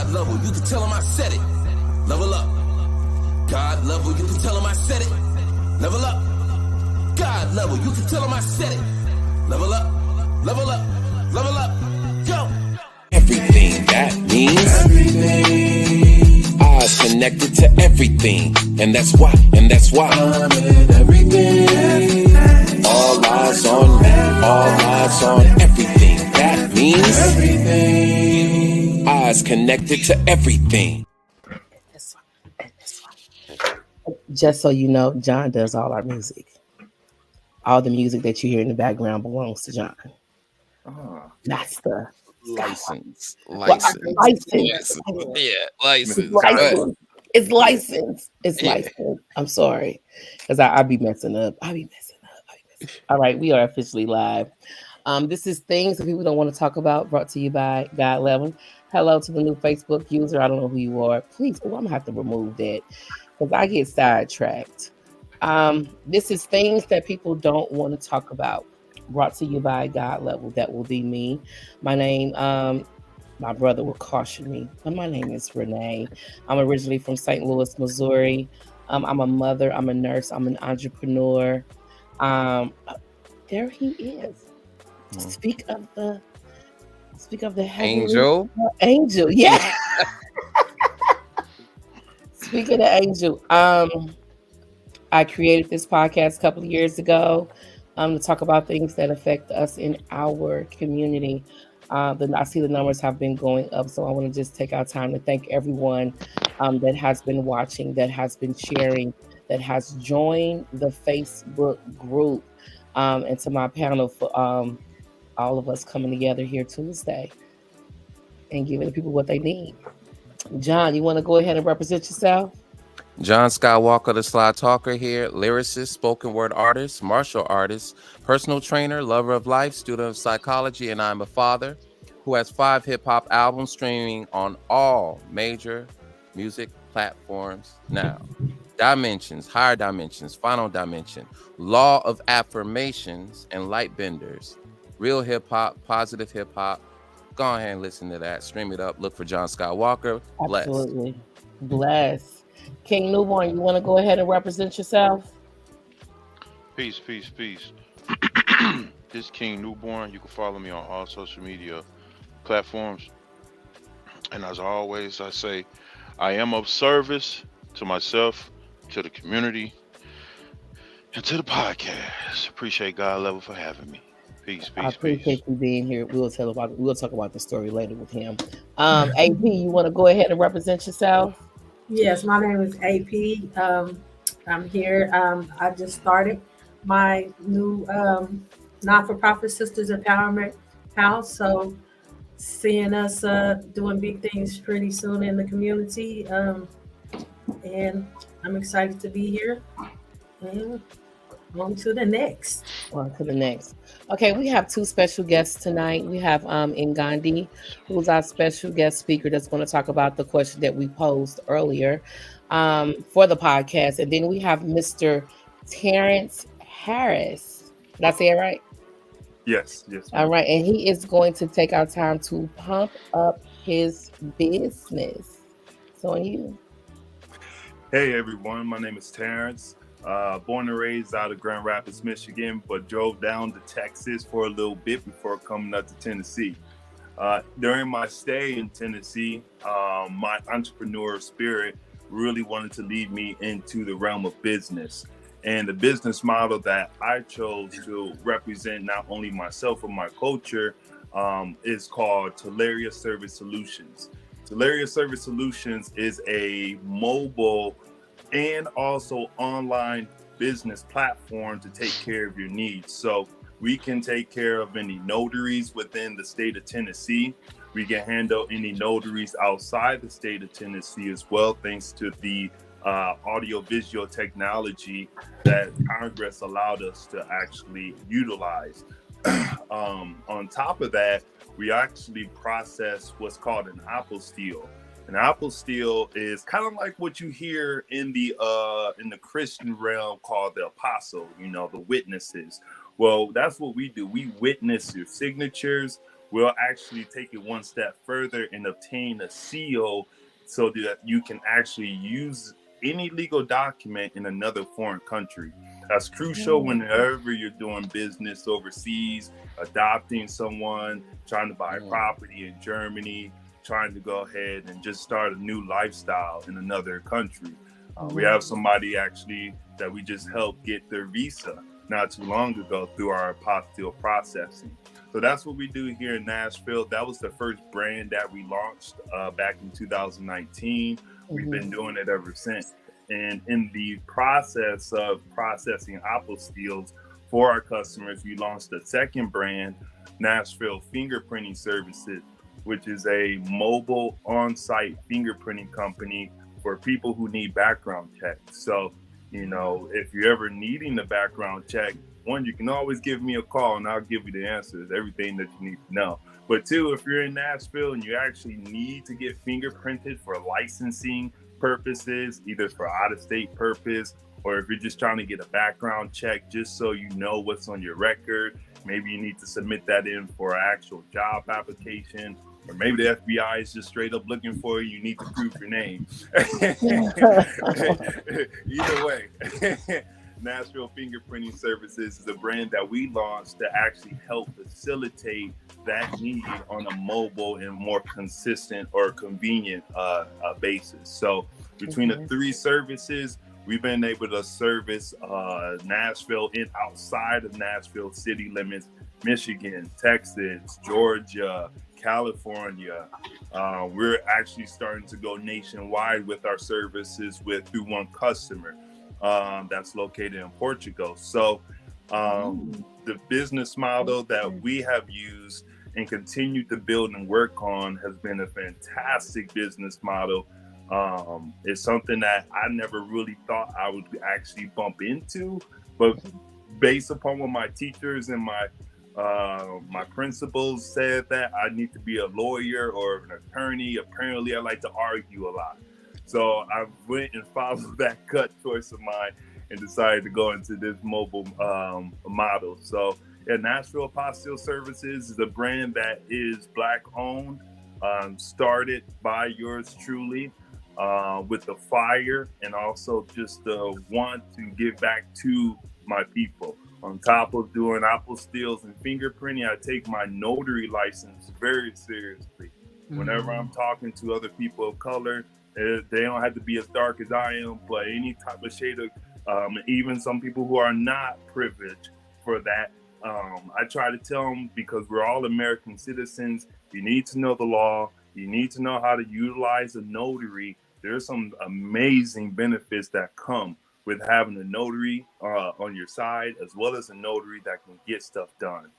God level, you can tell him I said it. Level up. God level, you can tell him I said it. Level up. God level, you can tell him I said it. Level up. Level up. Level up. Go. Everything, that means everything. Eyes connected to everything. And that's why. I'm in everything. All eyes on me. All eyes on everything. That means everything. Eyes connected to everything. Just so you know, John does all our music. All the music that you hear in the background belongs to John. That's the license. License. Yeah, license. It's licensed. It's licensed. I'm sorry, because I be messing up. All right, we are officially live. This is Things That People Don't Want to Talk About, brought to you by God Level. Hello to the new Facebook user. I don't know who you are. Please, I'm going to have to remove that because I get sidetracked. This is Things That People Don't Want to Talk About, brought to you by God Level. That will be me. My name, my brother will caution me, but my name is Renee. I'm originally from St. Louis, Missouri. I'm a mother. I'm a nurse. I'm an entrepreneur. There he is. Speak of the angel. Yeah. Speak of the angel. I created this podcast a couple of years ago to talk about things that affect us in our community. I see the numbers have been going up, so I want to just take our time to thank everyone that has been watching, that has been sharing, that has joined the Facebook group, and to my panel for all of us coming together here Tuesday and giving the people what they need. John, you want to go ahead and represent yourself? John Skywalker, the Sly Talker here, lyricist, spoken word artist, martial artist, personal trainer, lover of life, student of psychology, and I'm a father who has 5 hip-hop albums streaming on all major music platforms now. Dimensions, Higher Dimensions, Final Dimension, Law of Affirmations, and Light Benders. Real hip-hop, positive hip-hop. Go ahead and listen to that. Stream it up. Look for John Skywalker. Absolutely. Bless. King Newborn, you want to go ahead and represent yourself? Peace. This is King Newborn. You can follow me on all social media platforms. And as always, I say, I am of service to myself, to the community, and to the podcast. Appreciate God Level for having me. Peace. I appreciate you being here. We'll talk about the story later with him. AP, you want to go ahead and represent yourself? Yes, my name is AP. I'm here. I just started my new not-for-profit Sisters Empowerment House. So seeing us doing big things pretty soon in the community. And I'm excited to be here. And on to the next. Okay, we have 2 special guests tonight. We have Ngandi, who's our special guest speaker that's going to talk about the question that we posed earlier for the podcast. And then we have Mr. Terrence Harris. Did I say it right? Yes. All right, and he is going to take our time to pump up his business. So on you. Hey everyone, my name is Terrence. Born and raised out of Grand Rapids, Michigan, but drove down to Texas for a little bit before coming up to Tennessee. During my stay in Tennessee, my entrepreneur spirit really wanted to lead me into the realm of business. And the business model that I chose to represent not only myself but my culture is called Teleria Service Solutions. Teleria Service Solutions is a mobile and also online business platform to take care of your needs. So we can take care of any notaries within the state of Tennessee. We can handle any notaries outside the state of Tennessee as well, thanks to the audio-visual technology that Congress allowed us to actually utilize. On top of that, we actually process what's called an apostille. An apostille is kind of like what you hear in the Christian realm called the apostle, the witnesses. Well, that's what we do. We witness your signatures. we'll actually take it one step further and obtain a CO so that you can actually use any legal document in another foreign country. That's crucial whenever you're doing business overseas, adopting someone, trying to buy property in Germany, trying to go ahead and just start a new lifestyle in another country. We have somebody actually that we just helped get their visa not too long ago through our apostille processing. So that's what we do here in Nashville. That was the first brand that we launched back in 2019. We've been doing it ever since. And in the process of processing apostilles for our customers, we launched a second brand, Nashville Fingerprinting Services, which is a mobile on-site fingerprinting company for people who need background checks. So, you know, if you're ever needing a background check, one, you can always give me a call and I'll give you the answers, everything that you need to know. But two, if you're in Nashville and you actually need to get fingerprinted for licensing purposes, either for out-of-state purpose, or if you're just trying to get a background check just so you know what's on your record, maybe you need to submit that in for an actual job application, or maybe the FBI is just straight up looking for you, you need to prove your name. Either way, Nashville Fingerprinting Services is a brand that we launched to actually help facilitate that need on a mobile and more consistent or convenient basis. So between the three services, we've been able to service Nashville and outside of Nashville city limits, Michigan, Texas, Georgia, California. We're actually starting to go nationwide with our services through one customer that's located in Portugal. So the business model that we have used and continue to build and work on has been a fantastic business model. It's something that I never really thought I would actually bump into, but based upon what my teachers and my principals said that I need to be a lawyer or an attorney, apparently I like to argue a lot. So I went and followed that gut choice of mine and decided to go into this mobile model. So yeah, Nashville Apostille Services is a brand that is Black owned, started by yours truly, with the fire and also just the want to give back to my people. On top of doing apostilles and fingerprinting, I take my notary license very seriously. Whenever I'm talking to other people of color, they don't have to be as dark as I am, but any type of shade of, even some people who are not privileged for that, I try to tell them, because we're all American citizens, you need to know the law, you need to know how to utilize a notary. There's some amazing benefits that come with having a notary on your side, as well as a notary that can get stuff done,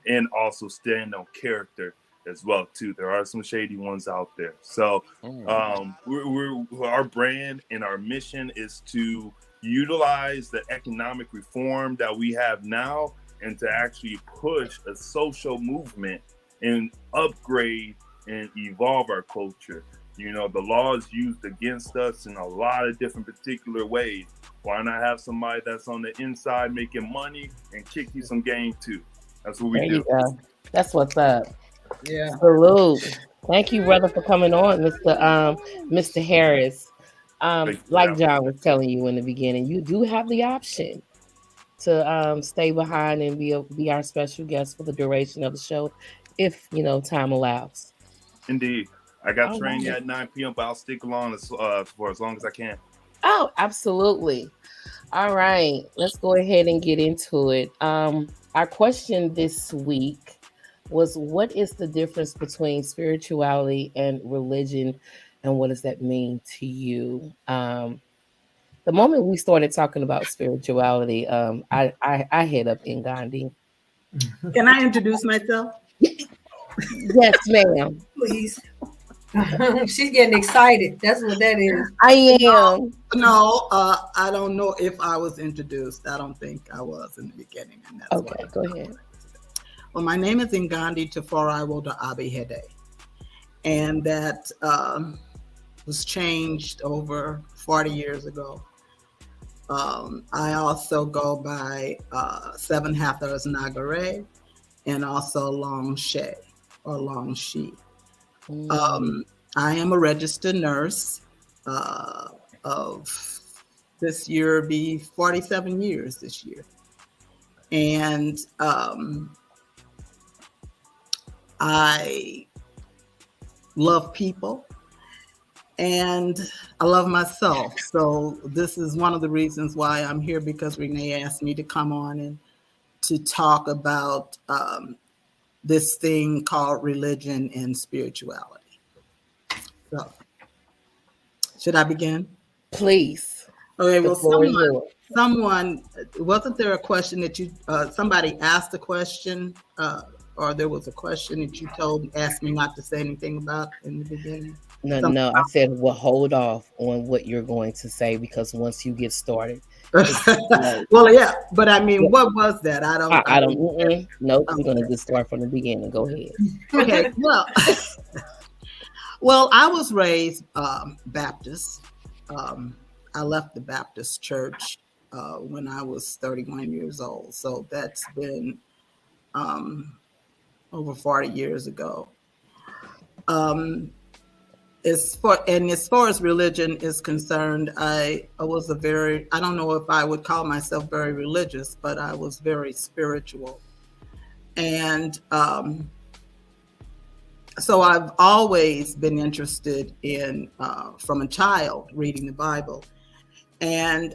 and also stand on character as well too. There are some shady ones out there. So our brand and our mission is to utilize the economic reform that we have now and to actually push a social movement and upgrade and evolve our culture. You know, the law is used against us in a lot of different particular ways. Why not have somebody that's on the inside making money and kick you some game too? That's what we do. There you go. That's what's up. Yeah. Salute. Thank you, brother, for coming on, Mr. Harris. Like John was telling you in the beginning, you do have the option to stay behind and be our special guest for the duration of the show, if time allows. Indeed. I got training at 9 p.m., but I'll stick along for as long as I can. Oh, absolutely. All right. Let's go ahead and get into it. Our question this week was, what is the difference between spirituality and religion, and what does that mean to you? The moment we started talking about spirituality, I head up in Gandhi. Can I introduce myself? Yes, ma'am. Please. She's getting excited. That's what that is. I am. No, I don't know if I was introduced. I don't think I was in the beginning. And that's okay, go ahead. Well, my name is Ngandi Tafara Abihede, and that was changed over 40 years ago. I also go by Seven Hathors Nagare, and also long shay or long she. Mm. I am a registered nurse of this year, be 47 years this year. And I love people and I love myself. So this is one of the reasons why I'm here, because Renee asked me to come on and to talk about this thing called religion and spirituality. So, should I begin? Please, Okay, the well, floor is yours. wasn't there a question that you, somebody asked a question, or there was a question that you asked me not to say anything about in the beginning? No, Something no, I said, well, hold off on what you're going to say, because once you get started, it's like, well, yeah, but I mean, yeah, what was that? I don't, I don't, nope, we're going to okay. just start from the beginning. Go ahead. Okay, well, well, I was raised Baptist. I left the Baptist church when I was 31 years old. So that's been over 40 years ago. As far as religion is concerned, I was I don't know if I would call myself very religious, but I was very spiritual. And so I've always been interested in, from a child, reading the Bible. And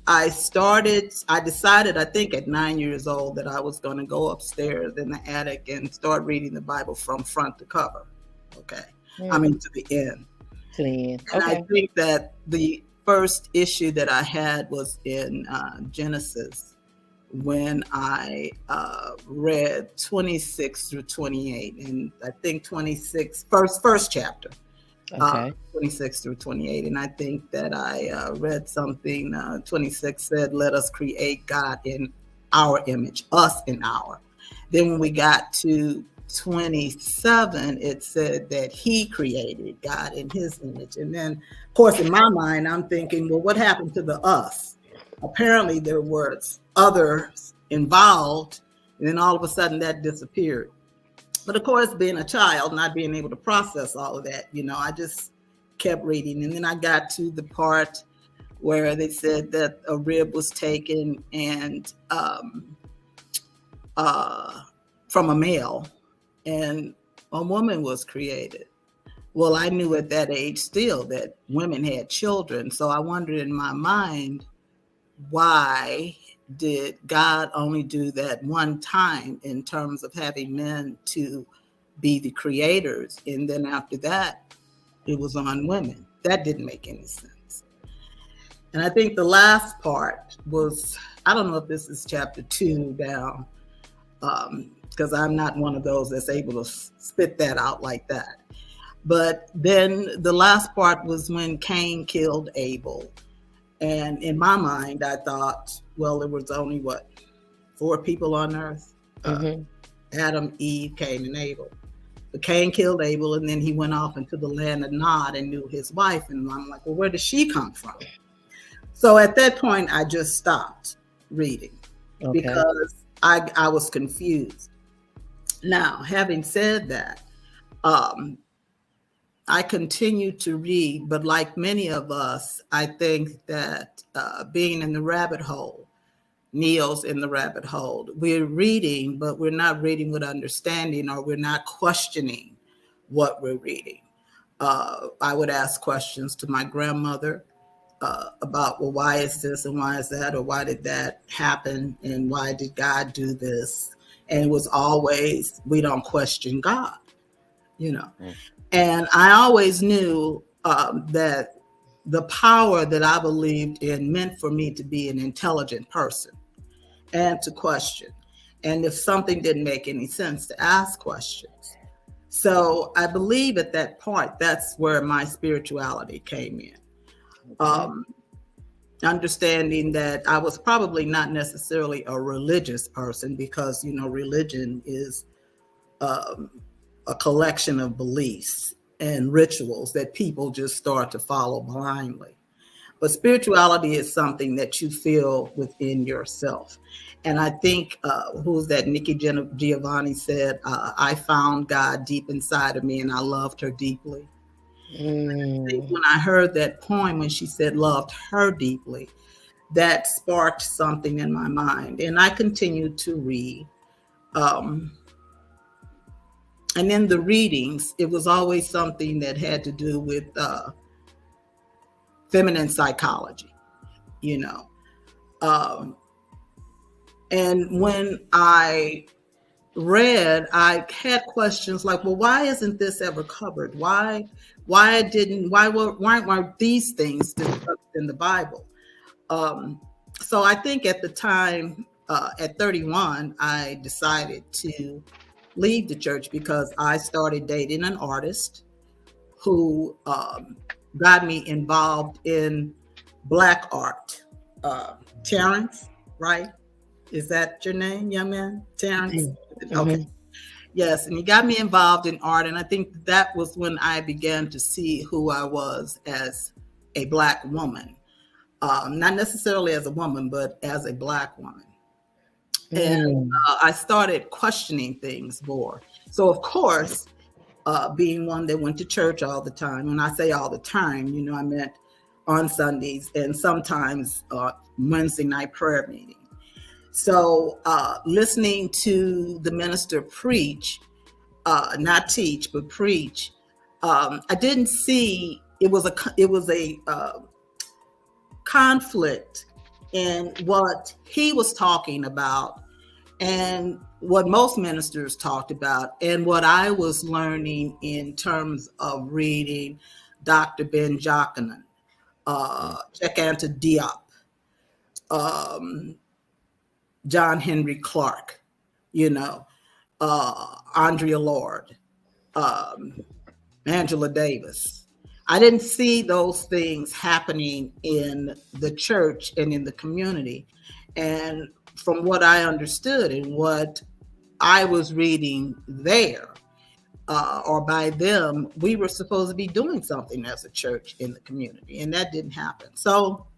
I decided, I think at 9 years old, that I was going to go upstairs in the attic and start reading the Bible from front to cover. Okay. I mean, to the end. To the end. And Okay. I think that the first issue that I had was in Genesis, when I read 26 through 28. And I think 26, first chapter. Okay. 26 through 28. And I think that I read something, 26 said, let us create God in our image, us in our. Then when we got to 27, it said that he created God in his image. And then, of course, in my mind, I'm thinking, well, what happened to the us? Apparently there were others involved. And then all of a sudden that disappeared. But of course, being a child, not being able to process all of that, I just kept reading. And then I got to the part where they said that a rib was taken and from a male, and a woman was created. Well, I knew at that age still that women had children. So I wondered in my mind, why did God only do that one time in terms of having men to be the creators? And then after that, it was on women. That didn't make any sense. And I think the last part was, I don't know if this is chapter 2 down, because I'm not one of those that's able to spit that out like that. But then the last part was when Cain killed Abel. And in my mind, I thought, well, there was only 4 people on earth? Adam, Eve, Cain, and Abel. But Cain killed Abel, and then he went off into the land of Nod and knew his wife. And I'm like, well, where did she come from? So at that point, I just stopped reading because I was confused. Now, having said that, I continue to read, but like many of us, I think that being in the rabbit hole, Neil's in the rabbit hole. We're reading, but we're not reading with understanding, or we're not questioning what we're reading. I would ask questions to my grandmother about, well, why is this and why is that, or why did that happen, and why did God do this? And it was always, we don't question God, And I always knew that the power that I believed in meant for me to be an intelligent person and to question. And if something didn't make any sense, to ask questions. So I believe at that point, that's where my spirituality came in. Understanding that I was probably not necessarily a religious person, because, religion is a collection of beliefs and rituals that people just start to follow blindly. But spirituality is something that you feel within yourself. And I think, who's that? Nikki Giovanni said, I found God deep inside of me and I loved her deeply. When I heard that poem, when she said loved her deeply, that sparked something in my mind. And I continued to read. And in the readings, it was always something that had to do with feminine psychology, you know. And when I read, I had questions like, well, why isn't this ever covered? Why weren't these things discussed in the Bible? So I think at the time, at 31, I decided to leave the church because I started dating an artist who got me involved in Black art. Terrence, right? Is that your name, young man? Terrence? Mm-hmm. Okay. Yes, and he got me involved in art. And I think that was when I began to see who I was as a Black woman. Not necessarily as a woman, but as a Black woman. And I started questioning things more. So, of course, being one that went to church all the time, when I say all the time, you know, I meant on Sundays and sometimes Wednesday night prayer meeting. So listening to the minister preach, not teach, but preach, I didn't see it was a conflict in what he was talking about and what most ministers talked about and what I was learning in terms of reading Dr. Ben Jochannan, Cheikh Anta Diop, John Henry Clark, you know, Andrea Lord, Angela Davis. I didn't see those things happening in the church and in the community. And from what I understood and what I was reading there, or by them, we were supposed to be doing something as a church in the community, and that didn't happen. So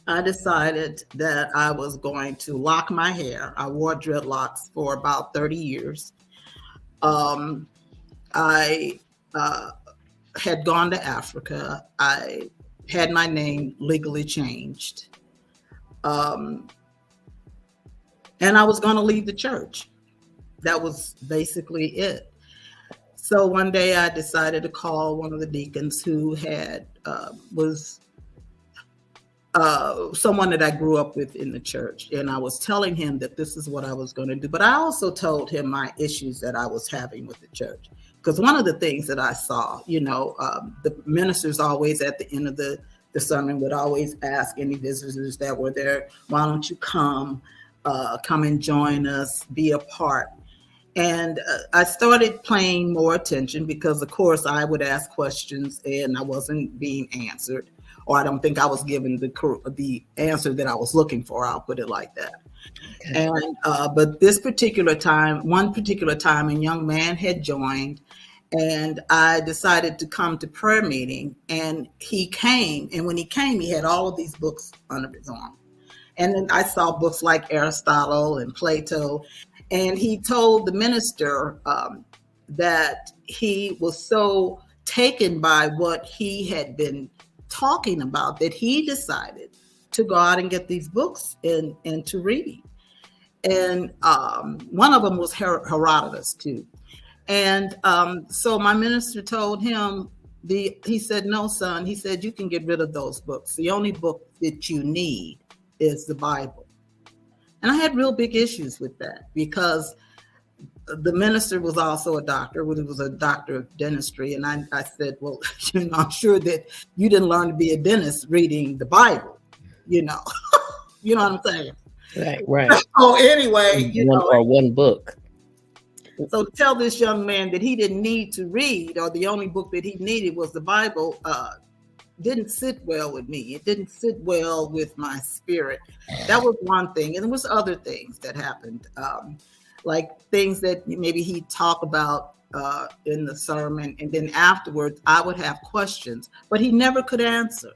I decided that I was going to lock my hair. I wore dreadlocks for about 30 years. I had gone to Africa. I had my name legally changed. And I was going to leave the church. That was basically it. So one day I decided to call one of the deacons who was someone that I grew up with in the church. And I was telling him that this is what I was going to do. But I also told him my issues that I was having with the church. Because one of the things that I saw, you know, the ministers always at the end of the sermon would always ask any visitors that were there, why don't you come and join us, be a part. And I started paying more attention because, of course, I would ask questions and I wasn't being answered, or I don't think I was given the answer that I was looking for. I'll put it like that. Okay. And but one particular time, a young man had joined, and I decided to come to prayer meeting. And he came, and when he came, he had all of these books under his arm. And then I saw books like Aristotle and Plato. And he told the minister that he was so taken by what he had been talking about that he decided to go out and get these books and to read. And one of them was Herodotus too. And so my minister told him, he said, no, son, he said, you can get rid of those books. The only book that you need is the Bible. And I had real big issues with that because the minister was also a doctor. He was a doctor of dentistry. And I said, well, you know, I'm sure that you didn't learn to be a dentist reading the Bible, you know. You know what I'm saying? Right. So anyway, one book. So to tell this young man that he didn't need to read, or the only book that he needed was the Bible, didn't sit well with me. It didn't sit well with my spirit. That was one thing. And there was other things that happened, like things that maybe he'd talk about in the sermon. And then afterwards, I would have questions, but he never could answer.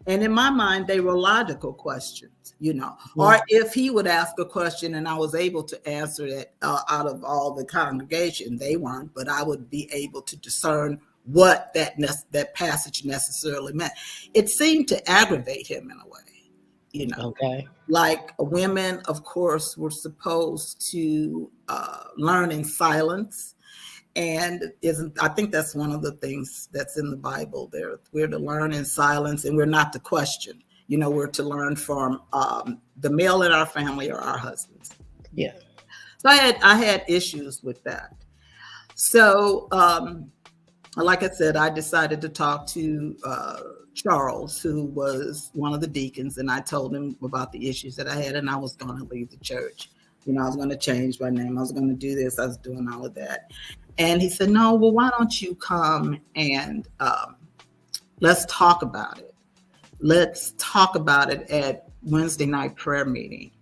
And in my mind, they were logical questions, you know, or if he would ask a question and I was able to answer it out of all the congregation, they weren't, but I would be able to discern what that passage necessarily meant. It seemed to aggravate him in a way, you know. Okay. Like women, of course, were supposed to learn in silence. And I think that's one of the things that's in the Bible. We're to learn in silence, and we're not to question. You know, we're to learn from the male in our family or our husbands. Yeah. So I had issues with that. So, like I said, I decided to talk to Charles, who was one of the deacons, and I told him about the issues that I had, and I was going to leave the church. You know, I was going to change my name. I was going to do this. I was doing all of that. And he said, no, well, why don't you come and let's talk about it. Let's talk about it at Wednesday night prayer meeting.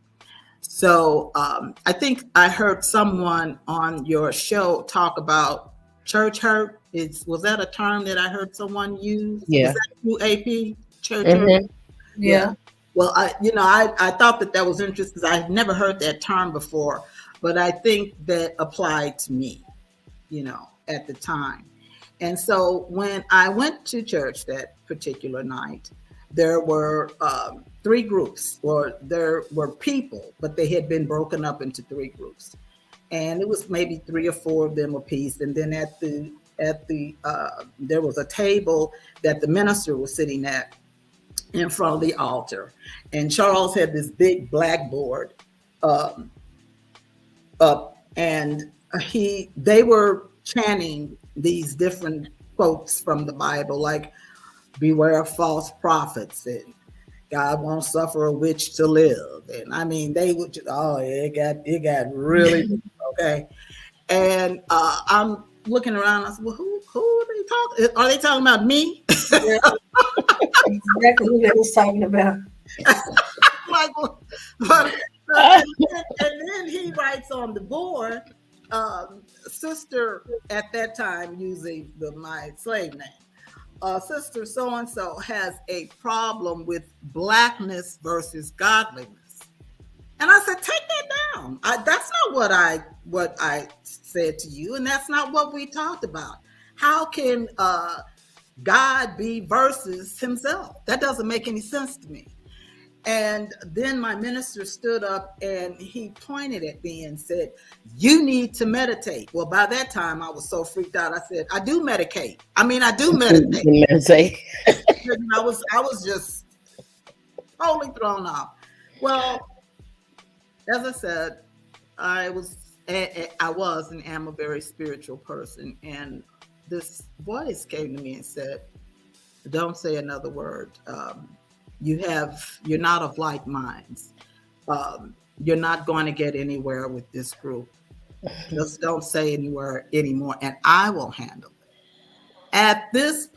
So I think I heard someone on your show talk about church hurt. Was that a term that I heard someone use? Yeah. Was that you, AP? Church Mhm. hurt? Yeah. Well, I thought that was interesting because I had never heard that term before, but I think that applied to me, you know, at the time. And so when I went to church that particular night, there were three groups, or there were people, but they had been broken up into three groups. And it was maybe 3 or 4 of them apiece. And then there was a table that the minister was sitting at in front of the altar. And Charles had this big blackboard up, and they were chanting these different quotes from the Bible, like beware of false prophets, and God won't suffer a witch to live. And I mean, they would just, it got really okay. And I'm looking around, I said, well, who are they talking? Are they talking about me? Yeah. Exactly who they was talking about. Like, and then he writes on the board, sister at that time using my slave name. Sister so-and-so has a problem with blackness versus godliness. And I said, take that down. That's not what I said to you, and that's not what we talked about. How can God be versus himself? That doesn't make any sense to me. And then my minister stood up and he pointed at me and said, you need to meditate. Well, by that time I was so freaked out. I said, I do medicate. I do meditate. I was just totally thrown off. Well, as I said, I was and am a very spiritual person. And this voice came to me and said, don't say another word. You're not of like minds. You're not going to get anywhere with this group. Just don't say anywhere anymore, and I will handle it. At that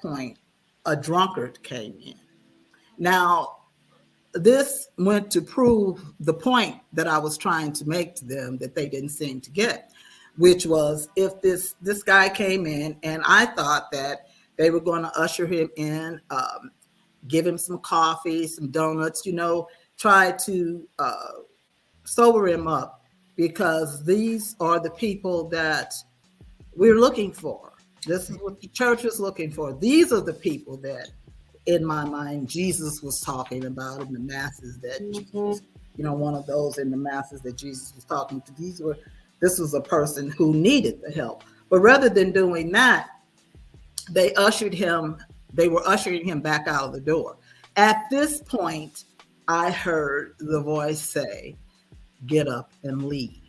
point, a drunkard came in. Now, this went to prove the point that I was trying to make to them that they didn't seem to get, which was if this guy came in, and I thought that they were going to usher him in, give him some coffee, some donuts, try to sober him up, because these are the people that we're looking for. This is what the church is looking for. These are the people that, in my mind, Jesus was talking about in the masses that Jesus, one of those in the masses that Jesus was talking to. This was a person who needed the help. But rather than doing that, they were ushering him back out of the door. At this point, I heard the voice say, get up and leave.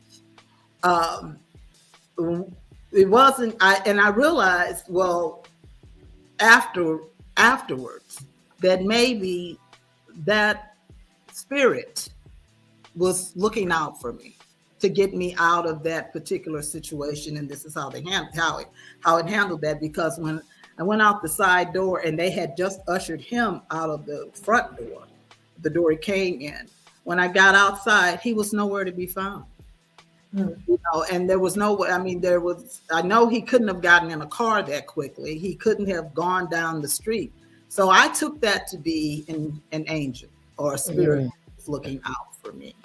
It wasn't, I realized, well, afterwards, that maybe that spirit was looking out for me to get me out of that particular situation. And this is how it handled that, because when I went out the side door and they had just ushered him out of the front door, the door he came in. When I got outside, he was nowhere to be found. And there was no way. I know he couldn't have gotten in a car that quickly. He couldn't have gone down the street So I took that to be an angel or a spirit Mhm. looking out for me.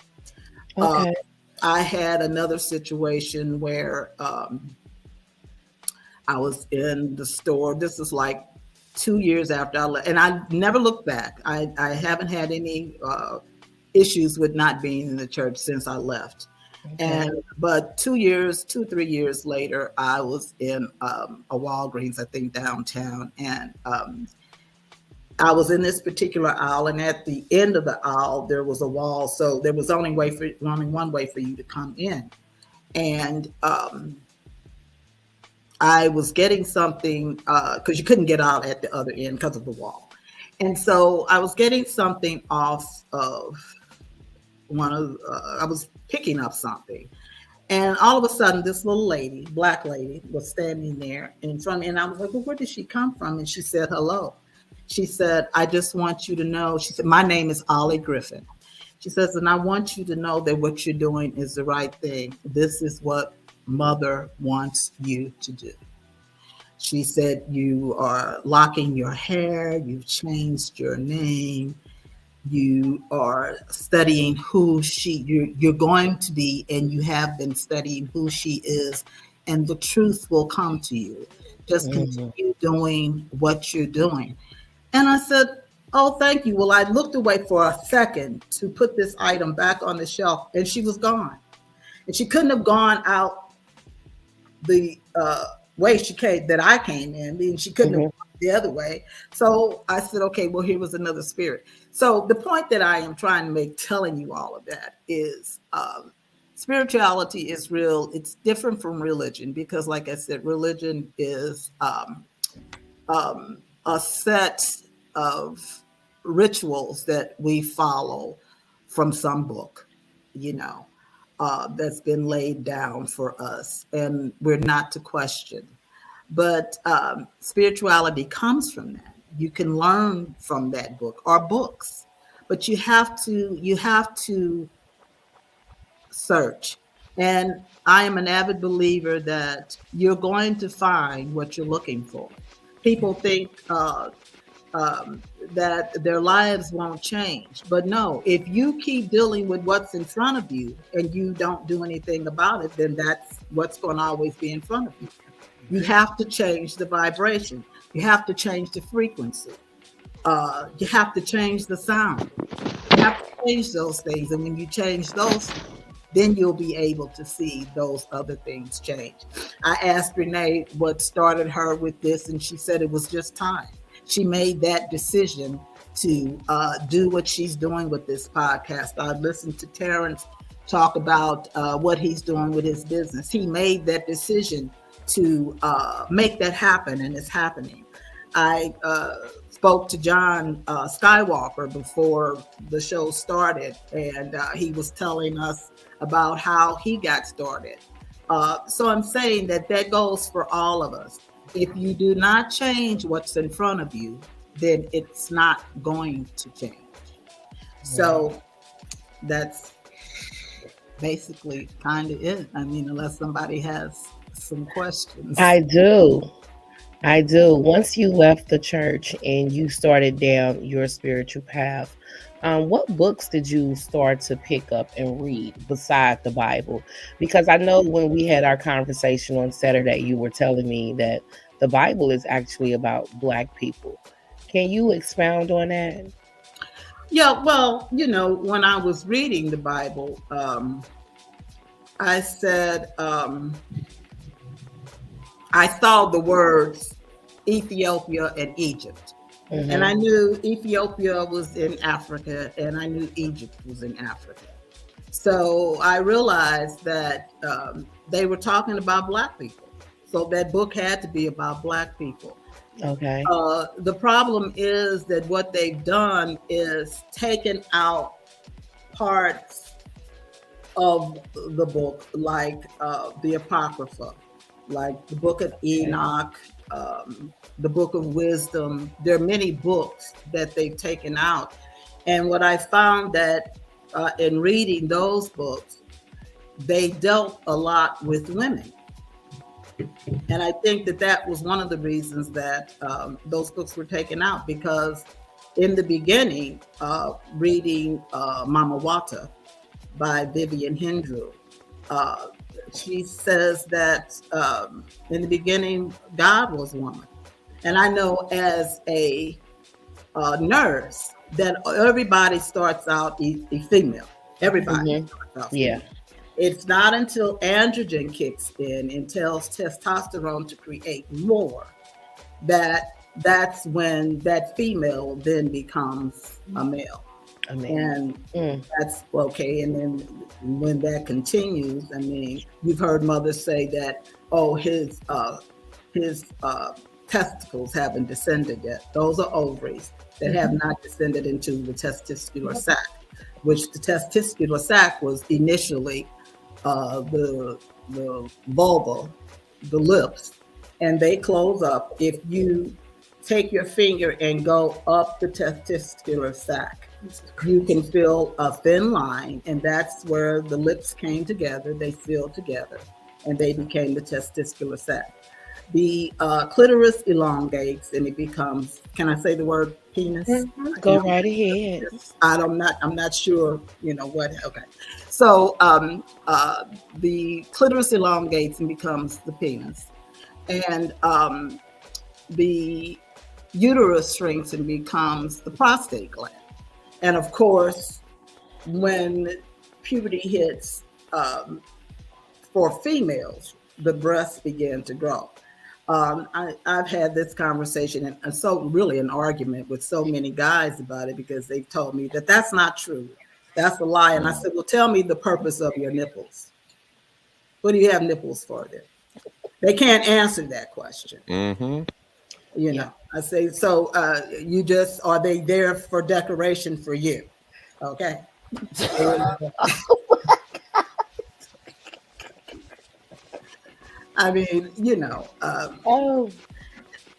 Okay. I had another situation where I was in the store. This is like 2 years after I left, and I never looked back. I haven't had any issues with not being in the church since I left. Okay. But 2 years, 3 years later, I was in a Walgreens, I think downtown, and I was in this particular aisle, and at the end of the aisle there was a wall, so there was only one way for you to come in, and I was getting something because you couldn't get out at the other end because of the wall. And so I was getting something off of I was picking up something. And all of a sudden, this little lady, black lady, was standing there in front of me. And I was like, well, where did she come from? And she said, hello. She said, I just want you to know, she said, my name is Ollie Griffin. She says, and I want you to know that what you're doing is the right thing. This is what Mother wants you to do. She said, you are locking your hair, you've changed your name, you are studying who you're going to be, and you have been studying who she is, and the truth will come to you. Just Mhm. continue doing what you're doing. And I said, oh, thank you. Well, I looked away for a second to put this item back on the shelf, and she was gone. And she couldn't have gone out the way she came that I came in. I mean, she couldn't have Mhm. gone the other way. So I said, okay, well, here was another spirit. So the point that I am trying to make, telling you all of that, is spirituality is real. It's different from religion because, like I said, religion is a set of rituals that we follow from some book, you know, that's been laid down for us, and we're not to question. But spirituality comes from that. You can learn from that book or books, but you have to search. And I am an avid believer that you're going to find what you're looking for. People think that their lives won't change. But no, if you keep dealing with what's in front of you and you don't do anything about it, then that's what's going to always be in front of you. You have to change the vibration. You have to change the frequency. You have to change the sound. You have to change those things. And when you change those, then you'll be able to see those other things change. I asked Renee what started her with this, and she said it was just time. She made that decision to do what she's doing with this podcast. I listened to Terrence talk about what he's doing with his business. He made that decision to make that happen, and it's happening. I spoke to John Skywalker before the show started, and he was telling us about how he got started. So I'm saying that goes for all of us. If you do not change what's in front of you, then it's not going to change. So that's basically kind of it. I mean, unless somebody has some questions. I do. I do. Once you left the church and you started down your spiritual path, what books did you start to pick up and read beside the Bible? Because I know when we had our conversation on Saturday, you were telling me that the Bible is actually about Black people. Can you expound on that? Yeah, well, when I was reading the Bible, I said, I saw the words Ethiopia and Egypt. Mm-hmm. And I knew Ethiopia was in Africa, and I knew Egypt was in Africa. So I realized that they were talking about Black people. So that book had to be about Black people. Okay. The problem is that what they've done is taken out parts of the book, like the Apocrypha, like the book of Enoch, the book of wisdom. There are many books that they've taken out. And what I found that in reading those books, they dealt a lot with women. And I think that that was one of the reasons that those books were taken out, because in the beginning, reading Mama Wata by Vivian Hindrew, she says that in the beginning, God was woman. And I know as a nurse that everybody starts out a female. Everybody Mhm. starts out Yeah. female. It's not until androgen kicks in and tells testosterone to create more that's when that female then becomes a male. I mean, And that's okay. And then when that continues, I mean, you've heard mothers say that, oh, his testicles haven't descended yet. Those are ovaries that have not descended into the testicular sac, which the testicular sac was initially the vulva, the lips, and they close up. If you take your finger and go up the testicular sac, you can feel a thin line, and that's where the lips came together. They filled together, and they became the testicular sac. The clitoris elongates, and it becomes. Can I say the word penis? go right ahead. I'm not sure. You know what? Okay, so the clitoris elongates and becomes the penis, and the uterus shrinks and becomes the prostate gland. And of course, when puberty hits for females, the breasts begin to grow. I've had this conversation and so really an argument with so many guys about it, because they've told me that that's not true. That's a lie. And I said, well, tell me the purpose of your nipples. What do you have nipples for then? They can't answer that question. Mm-hmm. You know, I say, so you just, are they there for decoration for you? Okay. I mean, you know. Oh,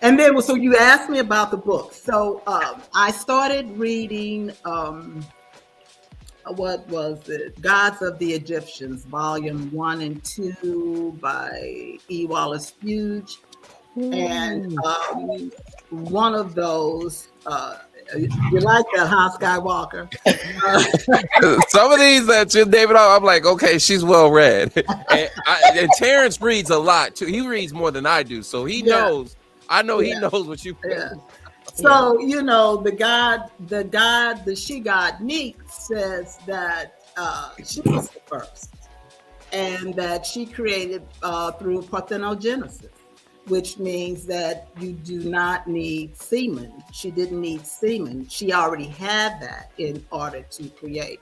And then, so you asked me about the book. So I started reading, what was it? Gods of the Egyptians, volume 1 and 2 by E. Wallace Fuge. And one of those, you like that, huh, Skywalker? Some of these that you David, I'm like, okay, she's well read. And Terrence reads a lot too. He reads more than I do, so he knows. I know he knows what you. Yeah. So you know, the she god Neek says that she was the first, and that she created through parthenogenesis, which means that you do not need semen. She didn't need semen. She already had that in order to create.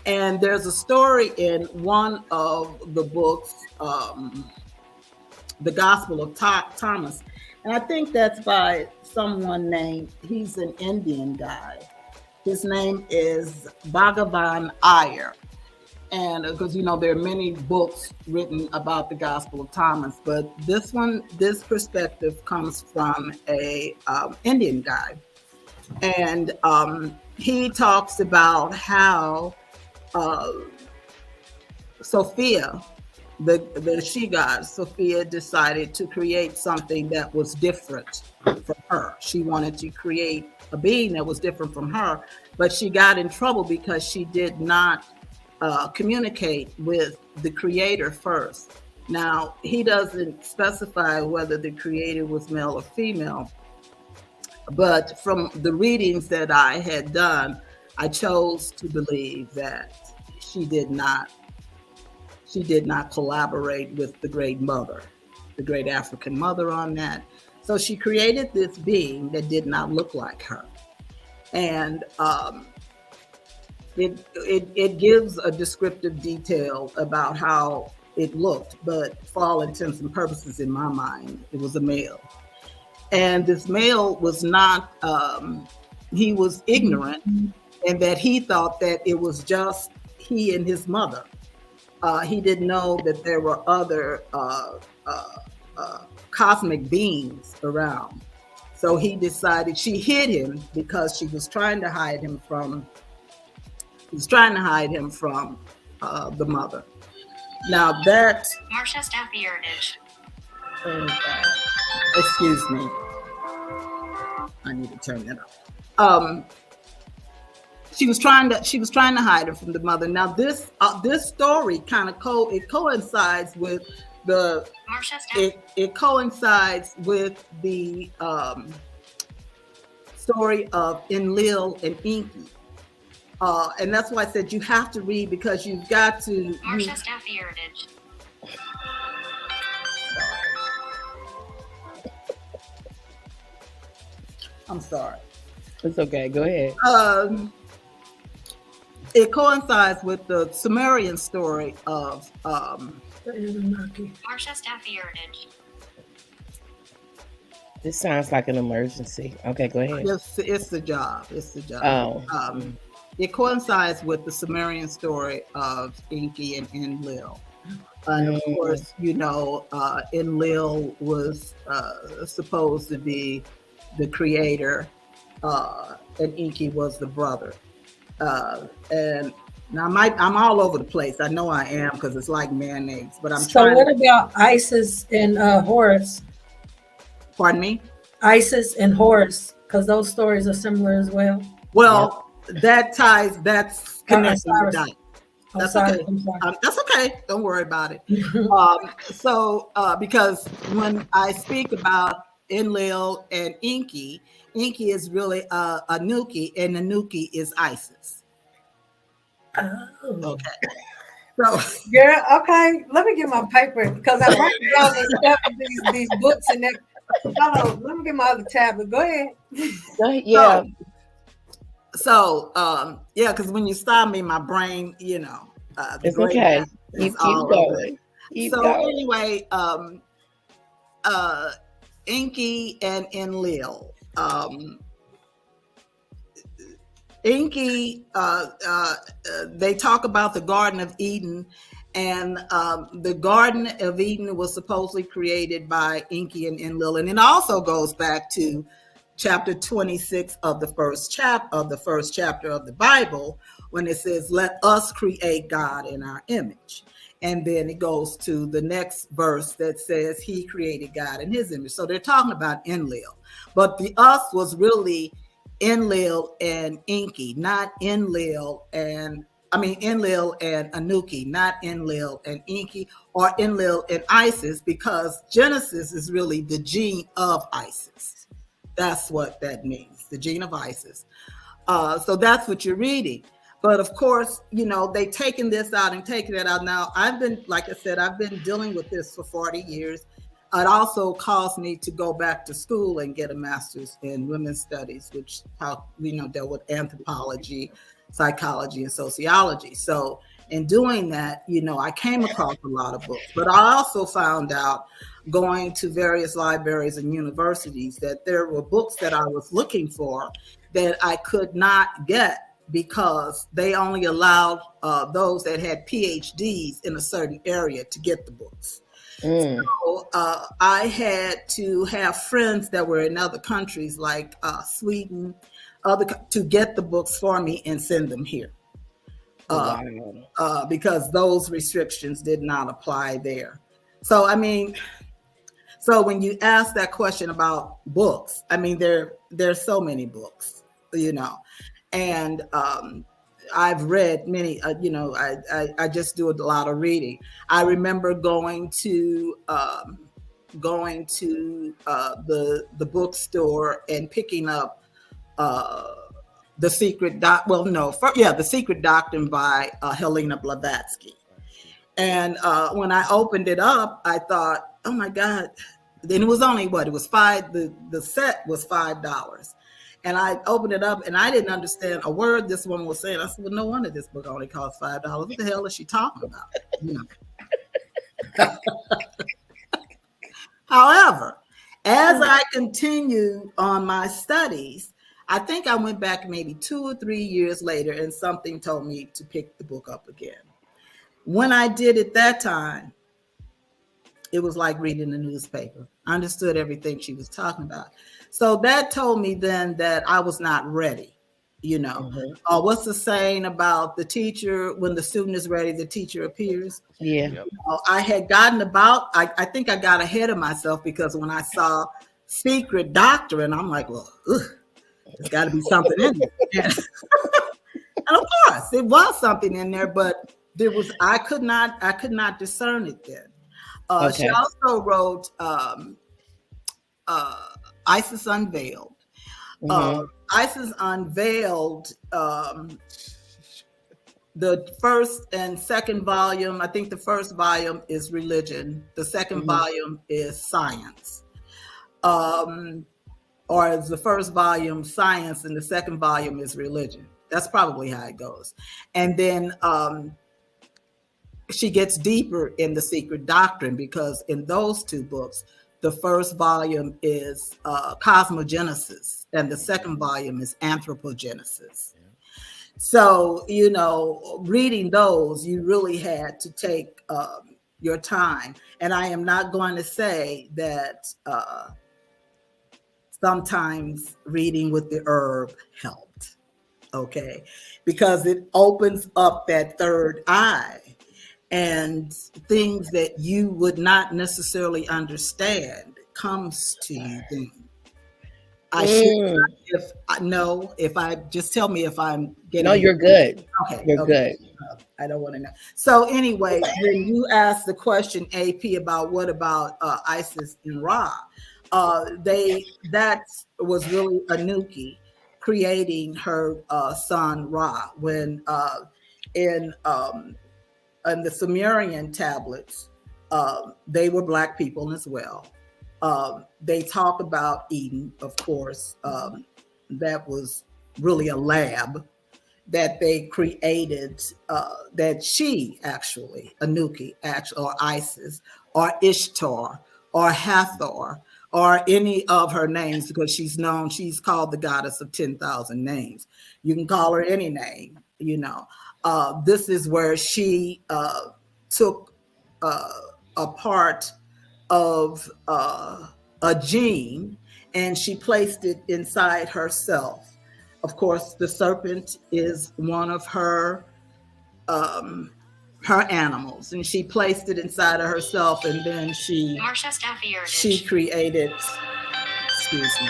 And there's a story in one of the books, The Gospel of Thomas. And I think that's by someone named, he's an Indian guy. His name is Bhagavan Iyer. And because, you know, there are many books written about the Gospel of Thomas, but this perspective comes from a Indian guy. And he talks about how Sophia, the she god, Sophia, decided to create something that was different from her. She wanted to create a being that was different from her, but she got in trouble because she did not communicate with the creator first. Now, he doesn't specify whether the creator was male or female, but from the readings that I had done, I chose to believe that she did not collaborate with the great mother, the great African mother on that. So she created this being that did not look like her. And it gives a descriptive detail about how it looked, but for all intents and purposes, in my mind, it was a male. And this male was not, he was ignorant, and that he thought that it was just he and his mother. He didn't know that there were other cosmic beings around. So he decided, she hid him because she was trying to hide him from, the mother. Now that Marsha Stafford. Oh, God. Excuse me. I need to turn that off. She was trying to hide it from the mother. Now this story kind of coincides with the it coincides with the story of Enlil and Enki. And that's why I said you have to read, because you've got to. Marsha Staffy Heritage. I'm sorry. It's okay. Go ahead. It coincides with the Sumerian story of Marsha Staffy Heritage. This sounds like an emergency. Okay, go ahead. It's the job. It's the job. Oh. It coincides with the Sumerian story of Enki and Enlil. And of course, Enlil was supposed to be the creator, and Enki was the brother. And now I'm all over the place. I know I am, because it's like mayonnaise. But So what about Isis and Horus? Pardon me? Isis and Horus, because those stories are similar as well. Well, that's connecting the dots. That's okay. That's okay. Don't worry about it. Because when I speak about Enlil and Enki is really a Nuki, and the Nuki is Isis. Oh. Okay. So, girl, okay. Let me get my paper, because I write down this stuff, these books and that. Hold on, let me get my other tablet. Go ahead. Yeah. So, because when you stop me, my brain, it's okay. Keep going. Anyway, Enki and Enlil. Enki, they talk about the Garden of Eden, and the Garden of Eden was supposedly created by Enki and Enlil, and it also goes back to chapter 26 of the first chapter of the Bible, when it says, "Let us create God in our image." And then it goes to the next verse that says He created God in His image. So they're talking about Enlil, but the us was really Enlil and Enki, not Enlil and Anuki, not Enlil and Enki, or Enlil and Isis, because Genesis is really the gene of Isis. That's what that means, the gene of Isis. So that's what you're reading. But of course, they taking this out and taking that out. Now, like I said, I've been dealing with this for 40 years. It also caused me to go back to school and get a master's in women's studies, which dealt with anthropology, psychology, and sociology. So in doing that, I came across a lot of books, but I also found out, going to various libraries and universities, that there were books that I was looking for that I could not get, because they only allowed those that had PhDs in a certain area to get the books. So I had to have friends that were in other countries, like Sweden, to get the books for me and send them here. Because those restrictions did not apply there. So, when you ask that question about books, there's so many books, and I've read many, I just do a lot of reading. I remember going to the bookstore and picking up The Secret The Secret Doctrine by Helena Blavatsky. And when I opened it up, I thought, oh my God. Then it was only the set was $5. And I opened it up and I didn't understand a word this woman was saying. I said, well, no wonder this book only costs $5. What the hell is she talking about? However, as I continued on my studies, I think I went back maybe 2 or 3 years later, and something told me to pick the book up again. When I did it that time, it was like reading the newspaper. I understood everything she was talking about. So that told me then that I was not ready. You know, Mhm. what's the saying about the teacher? When the student is ready, the teacher appears. Yeah. Yep. I had gotten about, I think I got ahead of myself because when I saw secret doctrine, I'm like, well, there's got to be something in there. And of course, it was something in there, but there was I could not discern it then. She Okay. also wrote Isis Unveiled. Mhm. Isis Unveiled. The first and second volume, I think the first volume is religion. The second Mhm. volume is science. Or is the first volume science and the second volume is religion. That's probably how it goes. And then she gets deeper in the secret doctrine because in those two books, the first volume is cosmogenesis and the second volume is anthropogenesis. So, you know, reading those, you really had to take your time. And I am not going to say that sometimes reading with the herb helped, okay? Because it opens up that third eye and things that you would not necessarily understand comes to you then. I should Mm. if I know if I just tell me if I'm No, getting you're good. okay. You're Okay. good. I don't want to know. So anyway, when you asked the question, AP, about what about Isis and Ra, that was really Anuki creating her son Ra when in the Sumerian tablets, they were black people as well. They talk about Eden, of course. That was really a lab that they created, that she actually, Anuki, actually, or Isis, or Ishtar, or Hathor, or any of her names, because she's called the goddess of 10,000 names. You can call her any name, you know. This is where she took a part of a gene and she placed it inside herself. Of course, the serpent is one of her animals, and she placed it inside of herself, and then she created. Excuse me,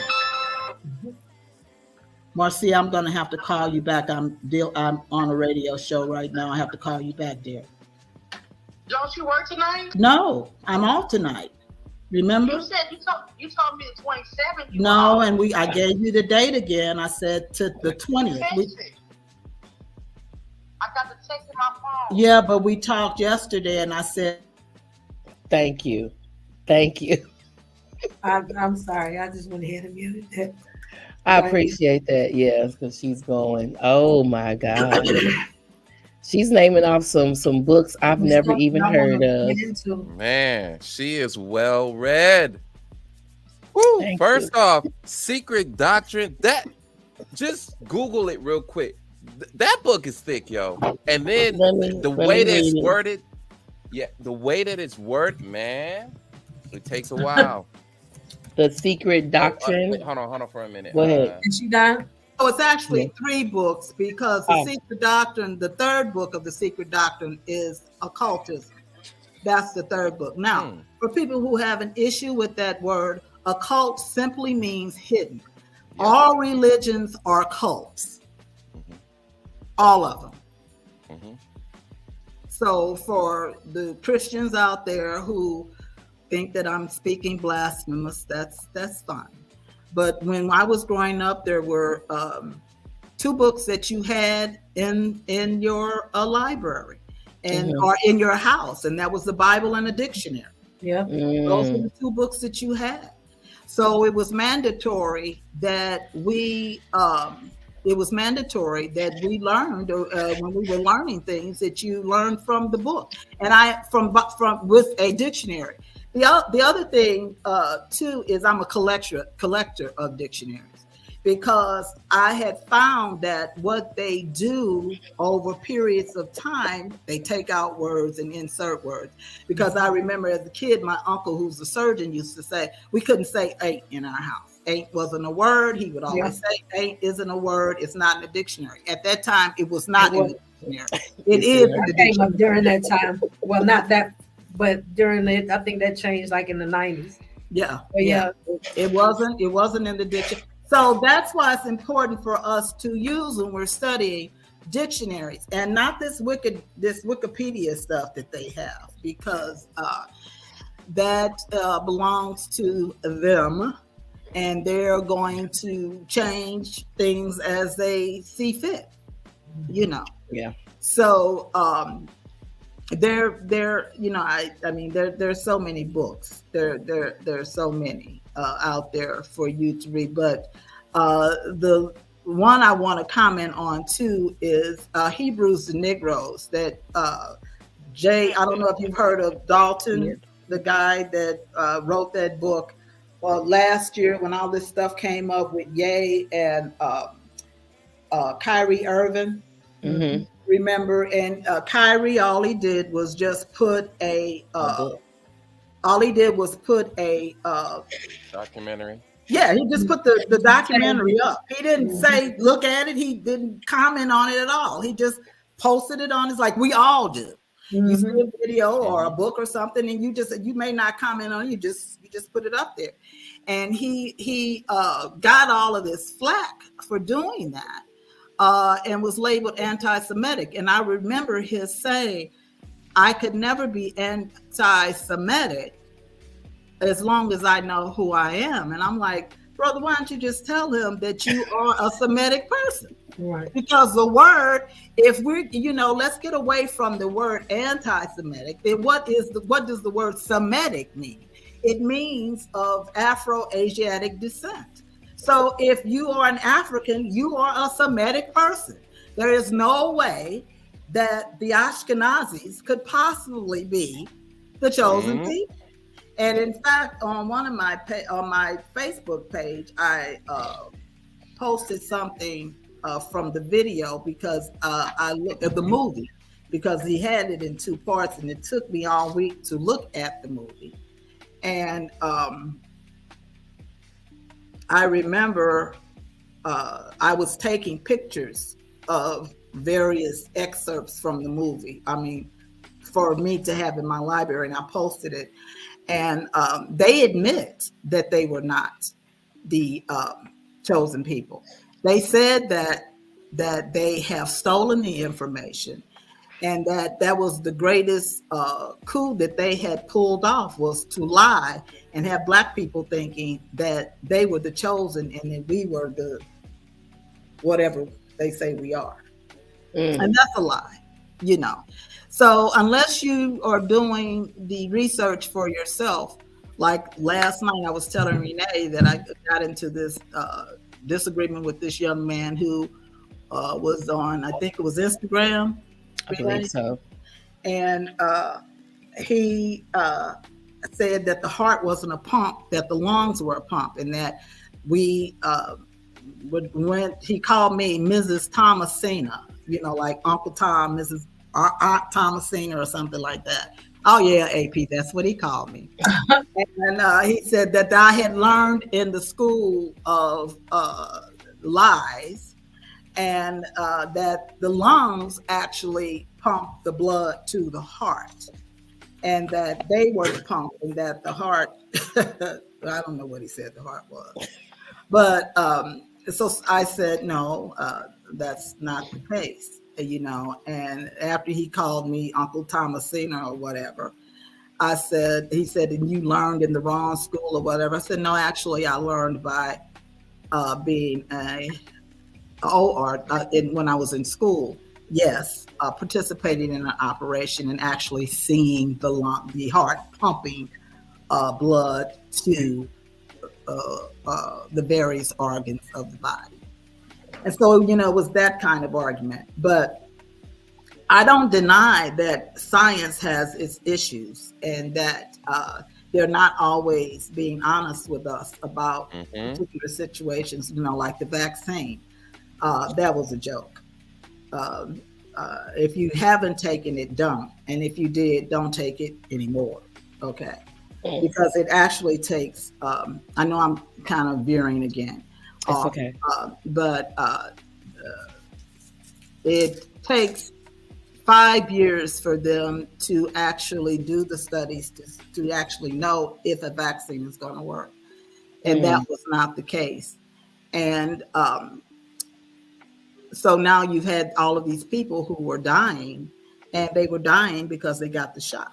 Marcia. I'm gonna have to call you back. I'm on a radio show right now. I have to call you back, dear. Don't you work tonight? No, I'm off tonight. Remember? You told me the 27th. No, and I gave you the date again. I said to the 20th. I got the text in my phone. Yeah, but we talked yesterday, and I said, Thank you. Thank you. I'm sorry. I just went ahead and muted it. I appreciate that. Yes, because she's going. Oh my God. She's naming off some books I've never even heard of. Man, she is well read. Woo! Thank First you. off, secret doctrine. That just Google it real quick. That book is thick, yo. And then the way that it's worded, the way that it's worded, man, it takes a while. The secret doctrine. Wait, hold on for a minute. Go ahead. Is she done? Oh, it's actually 3 books because the secret doctrine, the third book of the secret doctrine is occultism. That's the third book. Now, for people who have an issue with that word, occult simply means hidden. Yeah. All religions are cults. All of them. So for the Christians out there who think that I'm speaking blasphemous, that's fine. But when I was growing up, there were 2 books that you had in your library and or in your house, and that was the Bible and a dictionary. Yeah, those were the 2 books that you had. So it was mandatory that we learned when we were learning things that you learned from the book, and from with a dictionary. The other thing too is I'm a collector of dictionaries, because I had found that what they do over periods of time, they take out words and insert words. Because I remember as a kid, my uncle, who's a surgeon, used to say, we couldn't say ain't in our house. Ain't wasn't a word. He would always say ain't isn't a word. It's not in the dictionary. At that time, it was not in the dictionary. It is in the I came dictionary. up during that time. Well, not that, but during it, I think that changed like in the 90s. Yeah, But yeah. It wasn't in the dictionary. So that's why it's important for us to use when we're studying dictionaries and not this Wikipedia stuff that they have, because that belongs to them, and they're going to change things as they see fit, you know. Yeah. So I mean there's so many books. There's so many out there for you to read, but the one I want to comment on too is Hebrews the Negroes, that Jay, I don't know if you've heard of Dalton, the guy that wrote that book. Well, last year when all this stuff came up with Ye and Kyrie Irving, remember, and Kyrie, all he did was just put a documentary. Yeah, he just put the documentary up. He didn't say look at it. He didn't comment on it at all. He just posted it on. It's like we all do. You see a video or a book or something, and you may not comment on it. You just put it up there. And he got all of this flack for doing that, and was labeled anti-Semitic. And I remember his saying, "I could never be anti-Semitic as long as I know who I am." And I'm like, brother, why don't you just tell him that you are a Semitic person? Right. Because the word, if we're, let's get away from the word anti-Semitic, then what does the word Semitic mean? It means of Afro-Asiatic descent. So if you are an African, you are a Semitic person. There is no way that the Ashkenazis could possibly be the chosen people. And in fact, on one of my on my Facebook page, I posted something from the video, because I looked at the movie, because he had it in two parts, and it took me all week to look at the movie. And I remember I was taking pictures of various excerpts from the movie. I mean, for me to have in my library, and I posted it. And they admit that they were not the chosen people. They said that they have stolen the information, and that was the greatest coup that they had pulled off, was to lie and have Black people thinking that they were the chosen and that we were the whatever they say we are. And that's a lie, So unless you are doing the research for yourself, like last night I was telling Renee that I got into this disagreement with this young man who was on, I think it was Instagram. I believe so. And he said that the heart wasn't a pump, that the lungs were a pump, and that we he called me Mrs. Thomasina, like Uncle Tom, Mrs. Aunt Thomasina or something like that. Oh yeah, AP, that's what he called me. And he said that I had learned in the school of lies, and that the lungs actually pump the blood to the heart, and that they were the pump, and that the heart, I don't know what he said the heart was. But so I said, no, that's not the case. And after he called me Uncle Thomasina or whatever, he said, and you learned in the wrong school or whatever. I said, no, actually I learned by being when I was in school. Yes, participating in an operation and actually seeing the heart pumping blood to the various organs of the body. And so, it was that kind of argument. But I don't deny that science has its issues, and that they're not always being honest with us about Mm-hmm. particular situations, like the vaccine. That was a joke. Um, if you haven't taken it, don't. And if you did, don't take it anymore. Okay. Because it actually takes, I know I'm kind of veering again. It's okay. But it takes 5 years for them to actually do the studies to actually know if a vaccine is going to work. And that was not the case. And so now you've had all of these people who were dying, and they were dying because they got the shot,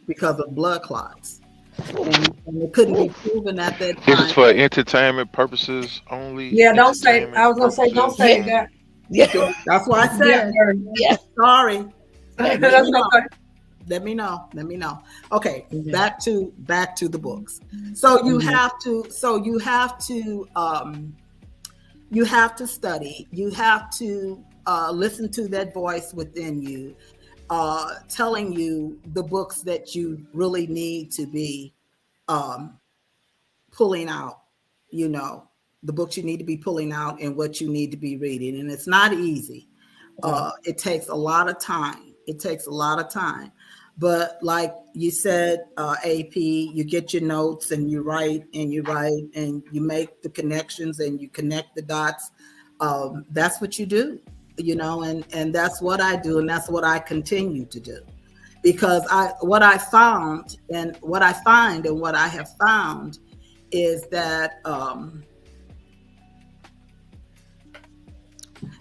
because of blood clots. And it couldn't be proven at that This is time. for entertainment purposes only. Yeah, don't say. I was gonna say, don't say Yeah. that. Yeah. That's why I Yeah, said, Yeah. sorry. that's okay. Let me know. Okay, back to the books. So you have to study. You have to listen to that voice within you, telling you the books that you really need to be pulling out. The books you need to be pulling out and what you need to be reading, and it's not easy. It takes a lot of time. But like you said, AP, you get your notes and you write and you make the connections and you connect the dots. That's what you do, and that's what I do, and that's what I continue to do. Because what I find and what I have found is that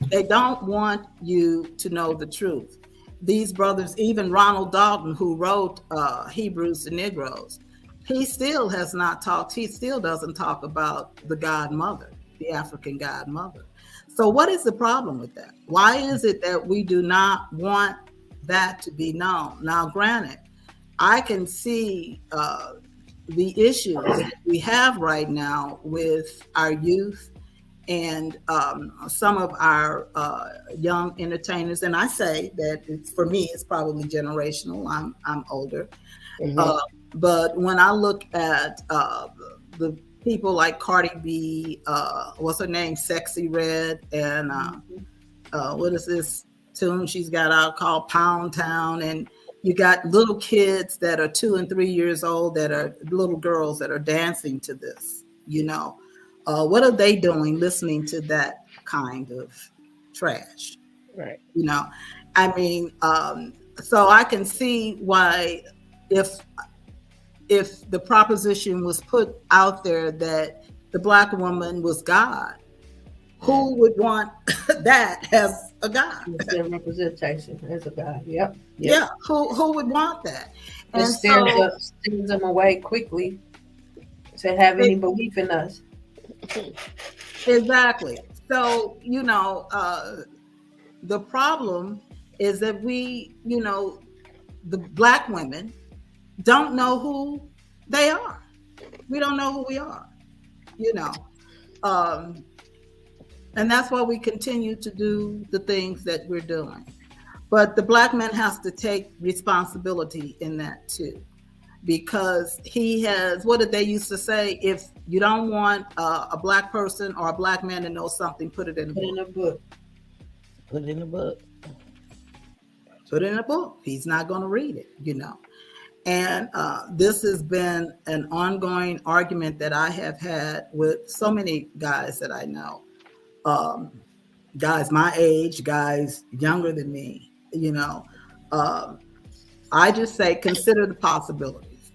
they don't want you to know the truth. These brothers, even Ronald Dalton, who wrote Hebrews to Negroes, he still doesn't talk about the godmother, the African godmother. So what is the problem with that? Why is it that we do not want that to be known? Now, granted, I can see the issues that we have right now with our youth and some of our young entertainers. And I say that for me, it's probably generational. I'm older. But when I look at the people like Cardi B, what's her name? Sexy Red, and what is this tune she's got out called Pound Town? And you got little kids that are 2 and 3 years old, that are little girls that are dancing to this, what are they doing listening to that kind of trash? Right. I mean, so I can see why if the proposition was put out there that the Black woman was God, who would want that as a God? It's their representation as a God. Yep. Yeah, who would want that? And steers them away quickly to have any belief in us. Exactly. So, the problem is that we, the Black women don't know who they are. We don't know who we are, and that's why we continue to do the things that we're doing. But the Black man has to take responsibility in that too, because he has, what did they used to say? If you don't want a Black person or a Black man to know something, put it in a book. Put it in a book. Put it in a book. He's not going to read it, And this has been an ongoing argument that I have had with so many guys that I know. Guys my age, guys younger than me, I just say consider the possibilities.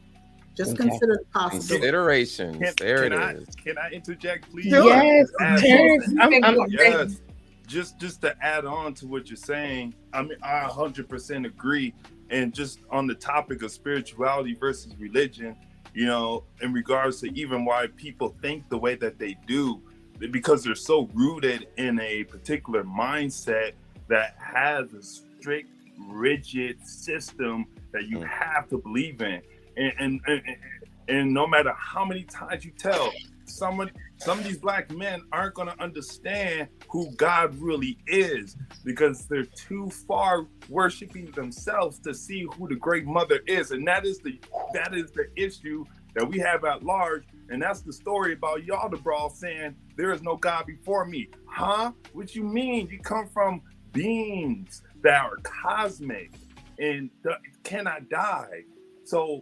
Just consider the possibilities. Considerations. There it is. Can I interject, please? Yes, Terrence, I'm just to add on to what you're saying, I mean, I 100% agree. And just on the topic of spirituality versus religion, in regards to even why people think the way that they do, because they're so rooted in a particular mindset that has a strict, rigid system that you have to believe in. And no matter how many times you tell, some of these black men aren't going to understand who God really is, because they're too far worshiping themselves to see who the great mother is. And that is the issue that we have at large. And that's the story about y'all, the brawl, saying there is no God before me. Huh? What you mean? You come from beings that are cosmic and cannot die. So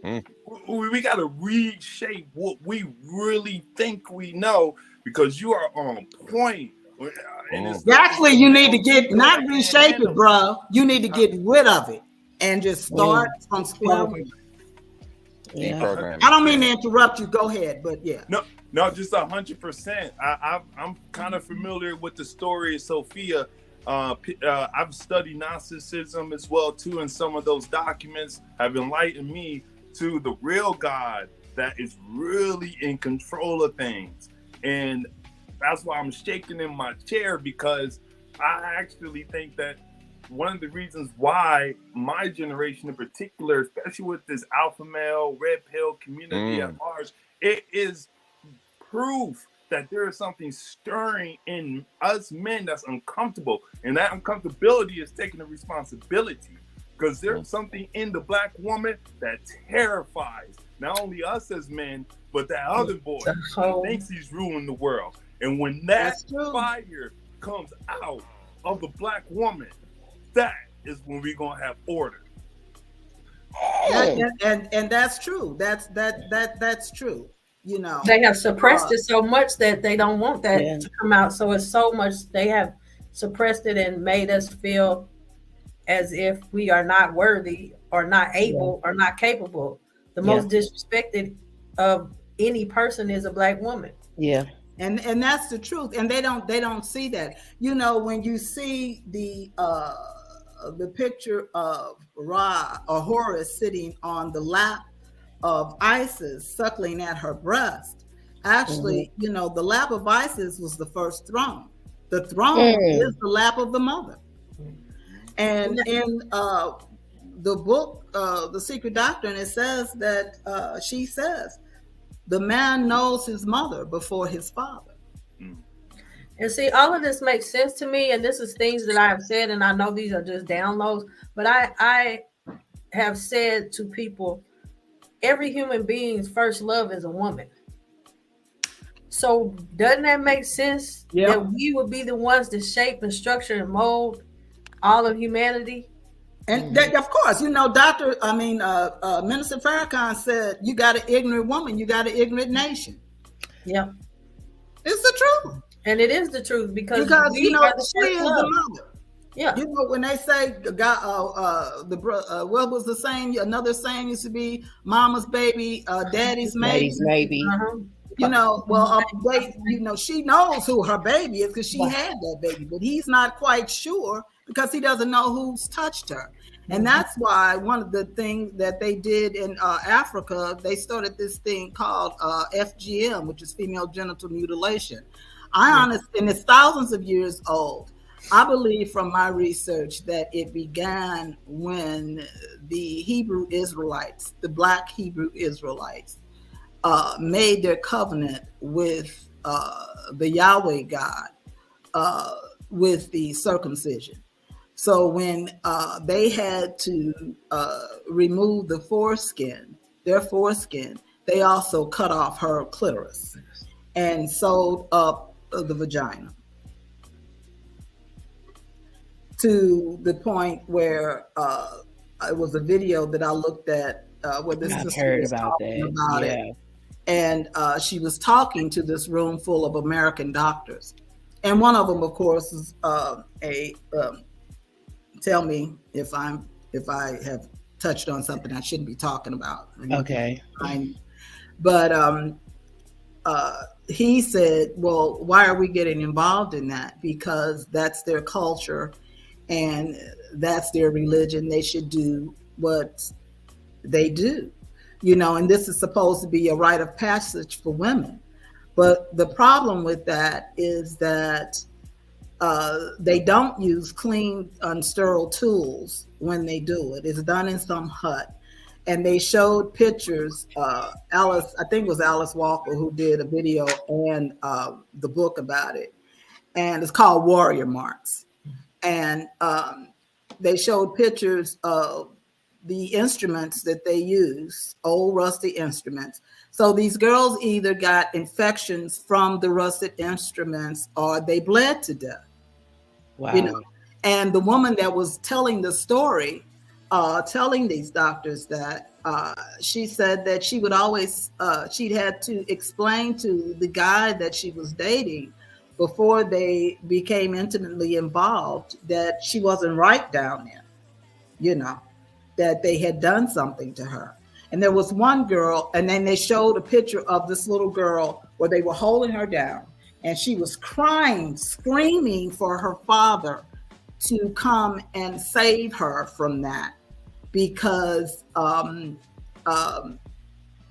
we got to reshape what we really think we know, because you are on point. Actually, you need to get, not reshape it, bro. You need to get rid of it and just start from square one. Deprogramming. I don't mean to interrupt you. Go ahead, but yeah. No, just 100%. I'm kind of familiar with the story of Sophia. I've studied Gnosticism as well too, and some of those documents have enlightened me to the real God that is really in control of things. And that's why I'm shaking in my chair, because I actually think that one of the reasons why my generation in particular, especially with this alpha male, red pill community at large, it is proof that there is something stirring in us men that's uncomfortable. And that uncomfortability is taking the responsibility, because there's something in the black woman that terrifies not only us as men, but that other boy who thinks he's ruling the world. And when that fire comes out of the black woman, that is when we're gonna have order. And that's true. That's true. You know, they have suppressed it so much that they don't want that to come out. So it's so much they have suppressed it and made us feel as if we are not worthy or not able or not capable. The most disrespected of any person is a black woman. Yeah. And that's the truth. And they don't see that. You know, when you see the picture of Ra or Horus sitting on the lap of Isis, suckling at her breast, actually, you know, the lap of Isis was the first throne. The throne is the lap of the mother. And in the book, The Secret Doctrine, it says that she says the man knows his mother before his father. And see, all of this makes sense to me. And this is things that I have said, and I know these are just downloads, but I have said to people, every human being's first love is a woman. So doesn't that make sense that we would be the ones that shape and structure and mold all of humanity? And that, of course, you know, Minister Farrakhan said, you got an ignorant woman, you got an ignorant nation. Yeah. It's the truth. And it is the truth, because you know, she is the mother. Yeah. You know, when they say God, what was the saying? Another saying used to be "Mama's baby, Daddy's maybe." Daddy's maybe. You know, well, you know, she knows who her baby is because she had that baby, but he's not quite sure because he doesn't know who's touched her. And that's why one of the things that they did in Africa, they started this thing called FGM, which is female genital mutilation. And it's thousands of years old. I believe from my research that it began when the Hebrew Israelites, the Black Hebrew Israelites, made their covenant with the Yahweh God with the circumcision. So when they had to remove the foreskin, their foreskin, they also cut off her clitoris and sewed up the vagina, to the point where it was a video that I looked at where this sister was talking about it. And she was talking to this room full of American doctors. And one of them, of course, is tell me if I have touched on something I shouldn't be talking about. Okay. But he said, well, why are we getting involved in that? Because that's their culture and that's their religion. They should do what they do, you know, and this is supposed to be a rite of passage for women. But the problem with that is that they don't use clean, unsterile tools when they do it. It's done in some hut. and they showed pictures. Alice, I think it was Alice Walker who did a video and the book about it, and it's called Warrior Marks. And they showed pictures of the instruments that they use, old rusty instruments. So these girls either got infections from the rusted instruments or they bled to death. Wow. You know, and the woman that was telling the story, telling these doctors that she said that she would always, she'd had to explain to the guy that she was dating before they became intimately involved that she wasn't right down there, you know, that they had done something to her. And there was one girl, and then they showed a picture of this little girl where they were holding her down, and she was crying, screaming for her father to come and save her from that, because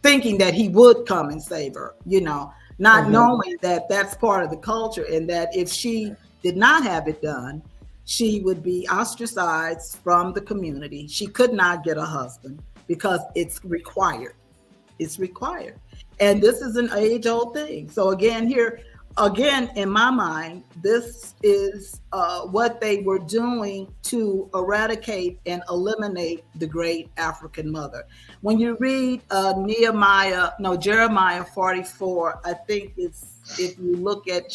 thinking that he would come and save her, you know, not knowing that that's part of the culture, and that if she did not have it done, she would be ostracized from the community. She could not get a husband because it's required. It's required. And this is an age-old thing. So again, here, again, in my mind, this is what they were doing to eradicate and eliminate the great African mother. When you read Jeremiah 44, I think it's, if you look at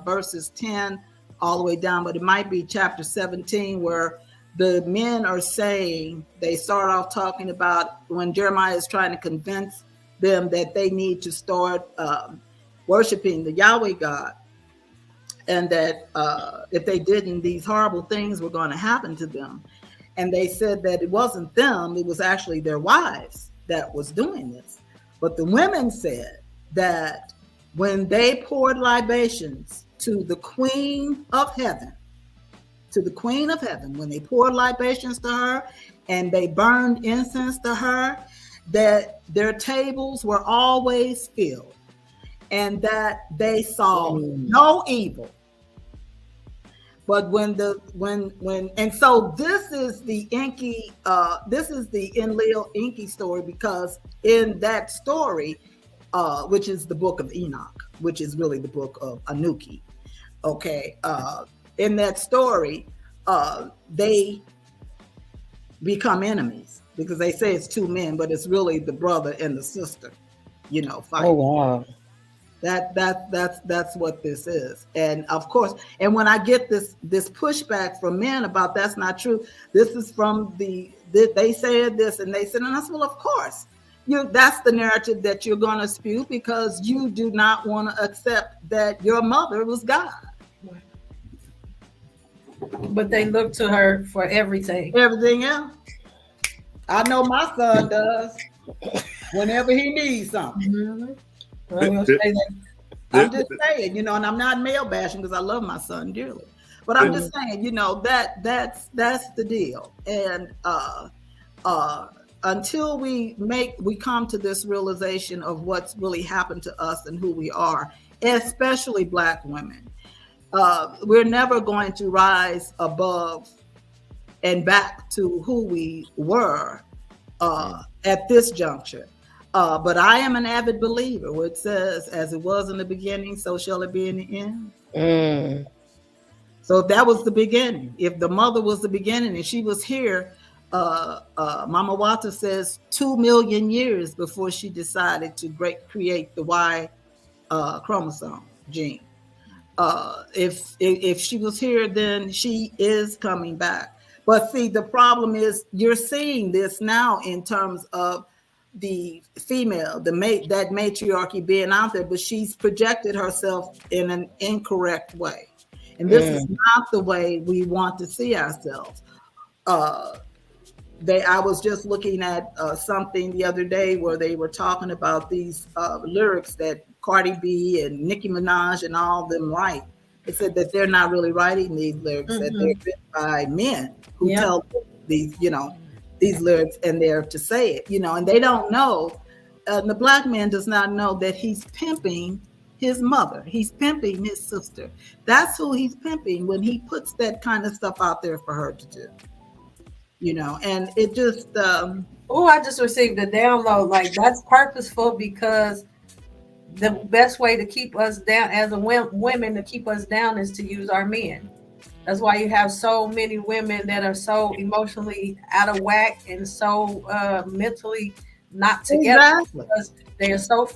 verses 10 all the way down, but it might be chapter 17, where the men are saying, they start off talking about when Jeremiah is trying to convince them that they need to start worshiping the Yahweh God, and that if they didn't, these horrible things were going to happen to them. And they said that it wasn't them, it was actually their wives that was doing this. But the women said that when they poured libations to the Queen of Heaven, when they poured libations to her and they burned incense to her, that their tables were always filled, and that they saw no evil. But and so this is the Enki, this is the Enlil Enki story, because in that story, which is the book of Enoch, which is really the book of Anuki, okay, in that story, they become enemies because they say it's two men, but it's really the brother and the sister, you know, fighting. Oh wow. That's what this is. And of course, and when I get this pushback from men about that's not true, this is from they said this and they said, and I said, well, of course, that's the narrative that you're going to spew, because you do not want to accept that your mother was God. But they look to her for everything. Everything else. I know my son does. Whenever he needs something. Mm-hmm. I'm just saying, you know, and I'm not male bashing because I love my son dearly. But I'm just saying, you know, that's the deal. And until we come to this realization of what's really happened to us and who we are, especially Black women, we're never going to rise above and back to who we were at this juncture. But I am an avid believer where it says, as it was in the beginning, so shall it be in the end. So if that was the beginning, if the mother was the beginning and she was here, Mama Wata says 2 million years before she decided to create the Y chromosome gene. If she was here, then she is coming back. But see, the problem is you're seeing this now in terms of the female, that matriarchy being out there, but she's projected herself in an incorrect way. And this is not the way we want to see ourselves. I was just looking at something the other day where they were talking about these lyrics that Cardi B and Nicki Minaj and all of them write. They said that they're not really writing these lyrics, that they're written by men who tell these, you know, these lyrics, and they're to say it, you know, and they don't know. The Black man does not know that he's pimping his mother. He's pimping his sister. That's who he's pimping when he puts that kind of stuff out there for her to do, you know. And it just, Oh, I just received a download. Like that's purposeful because the best way to keep us down as a women to keep us down is to use our men. That's why you have so many women that are so emotionally out of whack and so mentally not together Exactly. because they are so.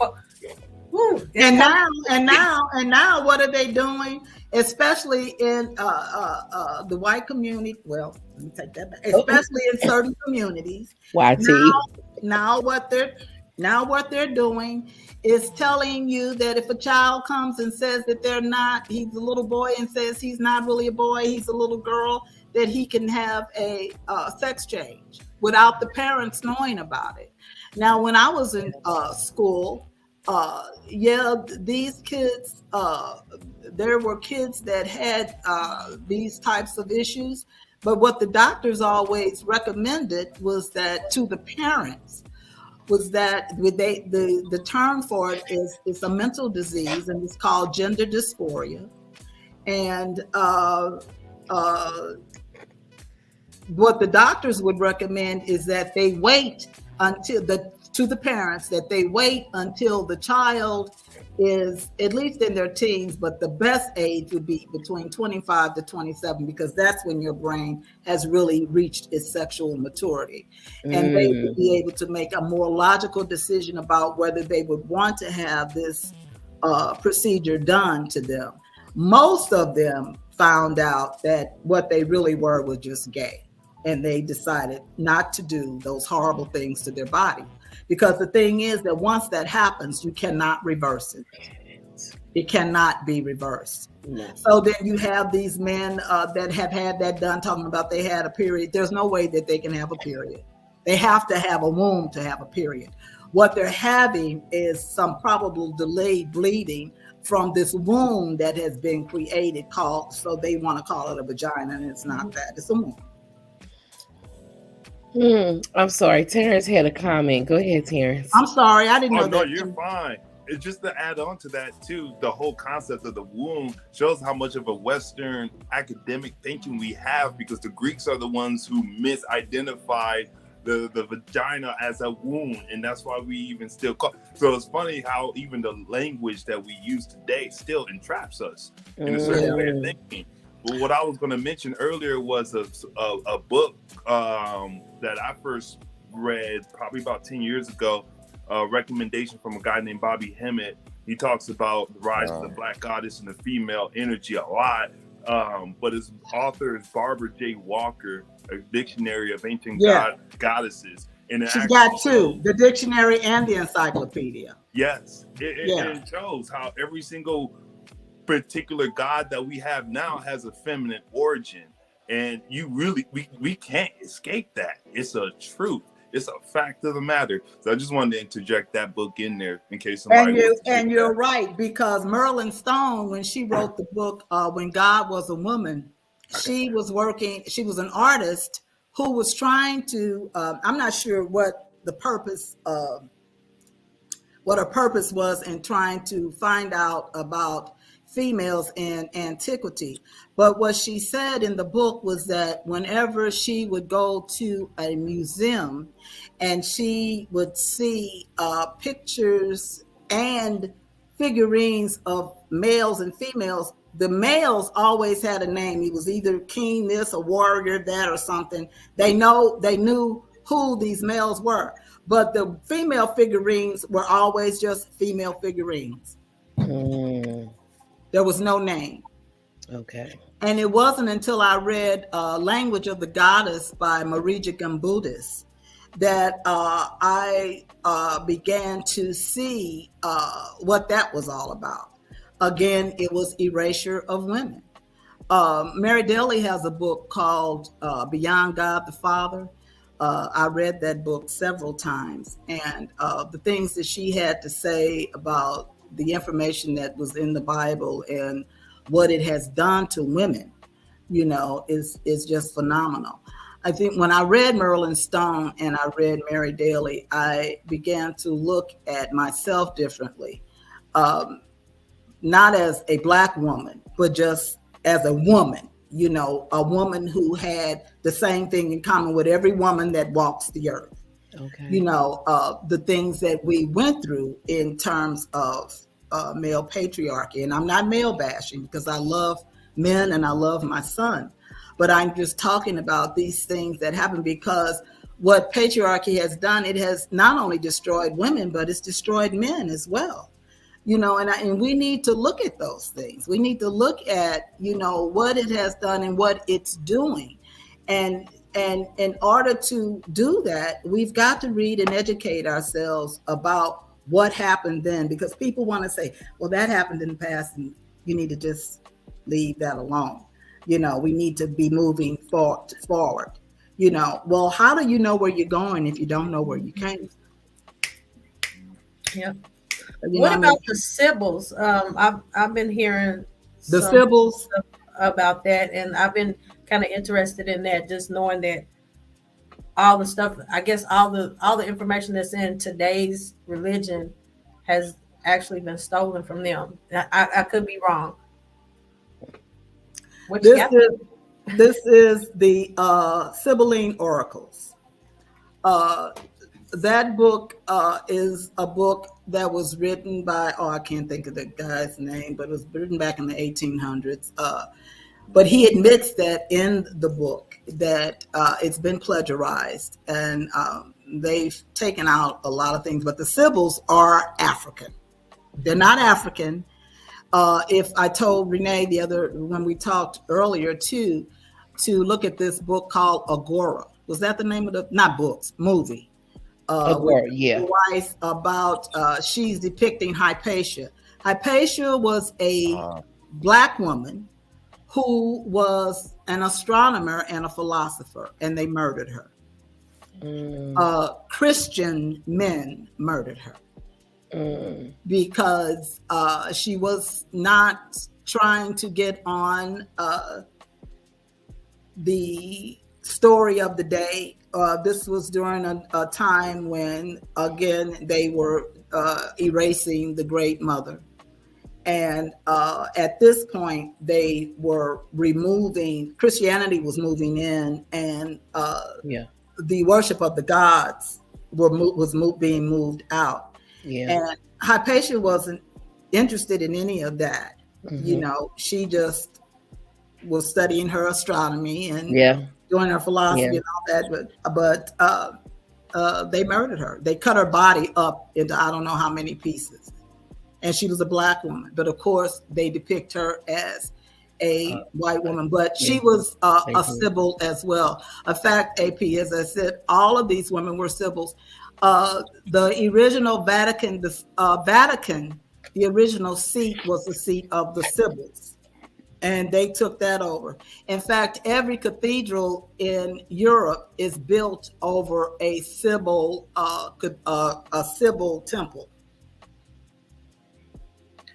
Woo, And now, what are they doing? Especially in the white community. Well, let me take that back. Especially in certain communities. YT. Now what they're doing is telling you that if a child comes and says that he's a little boy and says he's not really a boy, he's a little girl, that he can have a sex change without the parents knowing about it. Now, when I was in school, these kids, there were kids that had these types of issues, but what the doctors always recommended was that to the parents was that the term for it is a mental disease, and it's called gender dysphoria. And what the doctors would recommend is that they wait to the parents that they wait until the child is at least in their teens, but the best age would be between 25 to 27, because that's when your brain has really reached its sexual maturity. And they would be able to make a more logical decision about whether they would want to have this procedure done to them. Most of them found out that what they really were was just gay, and they decided not to do those horrible things to their body. Because the thing is that once that happens, you cannot reverse it. It cannot be reversed. No. So then you have these men that have had that done, talking about they had a period. There's no way that they can have a period. They have to have a womb to have a period. What they're having is some probable delayed bleeding from this wound that has been created, so they want to call it a vagina, and it's not that. It's a womb. I'm sorry. Terrence had a comment. Go ahead, Terrence. I'm sorry. I didn't know No, that. you're fine. It's just to add on to that too, the whole concept of the womb shows how much of a Western academic thinking we have, because the Greeks are the ones who misidentified the vagina as a womb, and that's why we even still call. So it's funny how even the language that we use today still entraps us in a certain way of thinking. But what I was going to mention earlier was a book that I first read probably about 10 years ago, a recommendation from a guy named Bobby Hemmett. He talks about the rise of the Black goddess and the female energy a lot. But his author is Barbara J. Walker, a dictionary of ancient goddesses. And she's got two, the dictionary and the encyclopedia. Yes. It shows how every single particular god that we have now has a feminine origin, and we can't escape that. It's a truth. It's a fact of the matter. So I just wanted to interject that book in there in case somebody you're right, because Merlin Stone, when she wrote the book When God Was a Woman, she was an artist who was trying to I'm not sure what her purpose was in trying to find out about females in antiquity. But what she said in the book was that whenever she would go to a museum and she would see pictures and figurines of males and females, the males always had a name. He was either king this, a warrior that, or something. They knew who these males were. But the female figurines were always just female figurines. There was no name. Okay. And it wasn't until I read Language of the Goddess by Marija Gambudis that I began to see what that was all about. Again, it was erasure of women. Mary Daly has a book called Beyond God the Father. I read that book several times, and the things that she had to say about the information that was in the Bible and what it has done to women, is just phenomenal. I think when I read Merlin Stone and I read Mary Daly, I began to look at myself differently, not as a Black woman, but just as a woman, a woman who had the same thing in common with every woman that walks the earth. Okay. The things that we went through in terms of male patriarchy. And I'm not male bashing because I love men and I love my son, but I'm just talking about these things that happen because what patriarchy has done, it has not only destroyed women, but it's destroyed men as well. And we need to look at those things. We need to look at, what it has done and what it's doing. And in order to do that, we've got to read and educate ourselves about what happened then, because people want to say, well, that happened in the past and you need to just leave that alone. We need to be moving forward. Well, how do you know where you're going if you don't know where you came from? Yeah. You What know what I about mean? the Sibyls? I've been hearing The some Sibyls. stuff about that, and I've been kind of interested in that, just knowing that all the stuff, I guess all the information that's in today's religion has actually been stolen from them. I could be wrong. What you This got? is this is the Sibylline Oracles. That book is a book that was written by, I can't think of the guy's name, but it was written back in the 1800s. But he admits that in the book that it's been plagiarized, and they've taken out a lot of things. But the Sibyls are African. They're not African. If I told Renee when we talked earlier to look at this book called Agora. Was that the name of not books, movie? With Yeah. Rice about she's depicting Hypatia. Hypatia was a Black woman who was an astronomer and a philosopher, and they murdered her. Christian men murdered her because she was not trying to get on the story of the day. This was during a time when, again, they were erasing the Great Mother. And at this point, they were removing, Christianity was moving in, and the worship of the gods was being moved out. Yeah. And Hypatia wasn't interested in any of that. She just was studying her astronomy and doing her philosophy and all that. But they murdered her. They cut her body up into I don't know how many pieces. And she was a Black woman. But of course, they depict her as a white woman. But she was a Sibyl as well. In fact, AP, as I said, all of these women were Sibyls. The original Vatican, the original seat was the seat of the Sibyls. And they took that over. In fact, every cathedral in Europe is built over a Sibyl temple.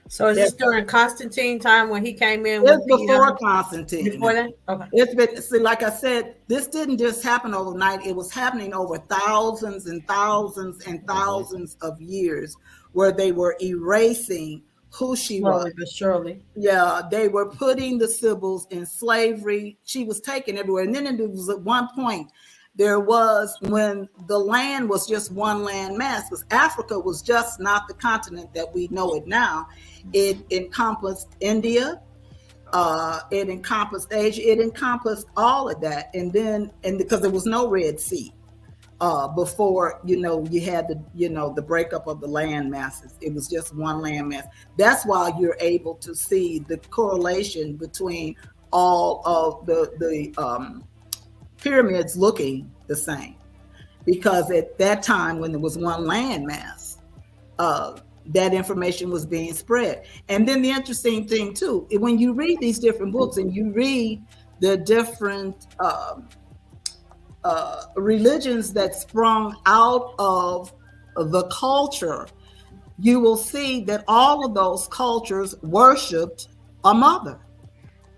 So is this during Constantine time when he came in? It's before Constantine. Before that? Okay. It's been, like I said, this didn't just happen overnight. It was happening over thousands and thousands and thousands of years, where they were erasing who she was. But surely. Yeah, they were putting the Sibyls in slavery. She was taken everywhere. And then it was at one point, there was when the land was just one land mass, because Africa was just not the continent that we know it now. It encompassed India, it encompassed Asia, it encompassed all of that. And because there was no Red Sea before, you had the breakup of the land masses. It was just one land mass. That's why you're able to see the correlation between all of the pyramids looking the same, because at that time when there was one land mass, that information was being spread. And then the interesting thing too, when you read these different books and you read the different religions that sprung out of the culture, you will see that all of those cultures worshipped a mother,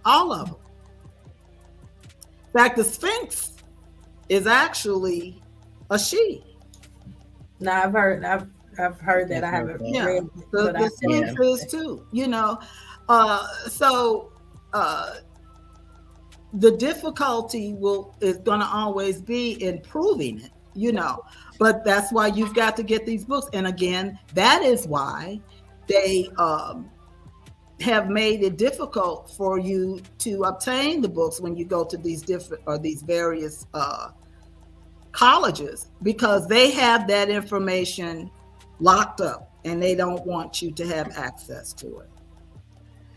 all of them. In fact, the Sphinx is actually a she. No, I've heard that. I haven't read. The Sphinx is too. So the difficulty is going to always be in proving it. But that's why you've got to get these books. And again, that is why they have made it difficult for you to obtain the books when you go to these different or these various colleges, because they have that information locked up and they don't want you to have access to it.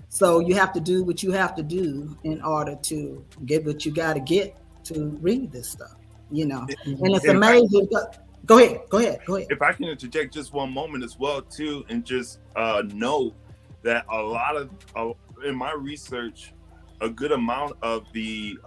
So you have to do what you have to do in order to get what you got to get to read this stuff, you know. And it's amazing. Go ahead. If I can interject just one moment as well too, and just note that a lot of in my research, a good amount of the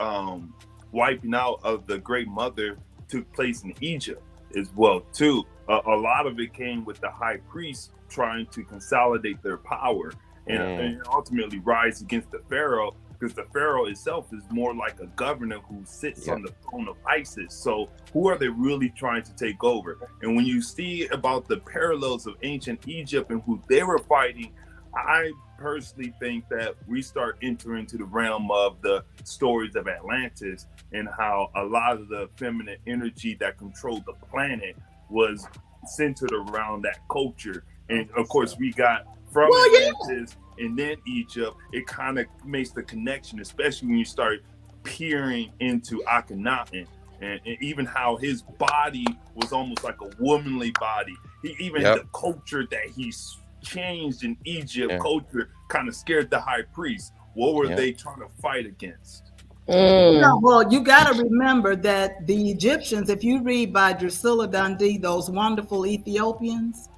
wiping out of the Great Mother took place in Egypt as well too. A lot of it came with the high priest trying to consolidate their power and ultimately rise against the Pharaoh, because the Pharaoh itself is more like a governor who sits on the throne of Isis. So who are they really trying to take over? And when you see about the parallels of ancient Egypt and who they were fighting, I personally think that we start entering into the realm of the stories of Atlantis and how a lot of the feminine energy that controlled the planet was centered around that culture. And of course, we got from Atlantis and then Egypt. It kind of makes the connection, especially when you start peering into Akhenaten and even how his body was almost like a womanly body. Even the culture that he's changed in Egypt, culture kind of scared the high priest. What were they trying to fight against? No, well, you got to remember that the Egyptians, if you read by Drusilla Dundee, those wonderful Ethiopians,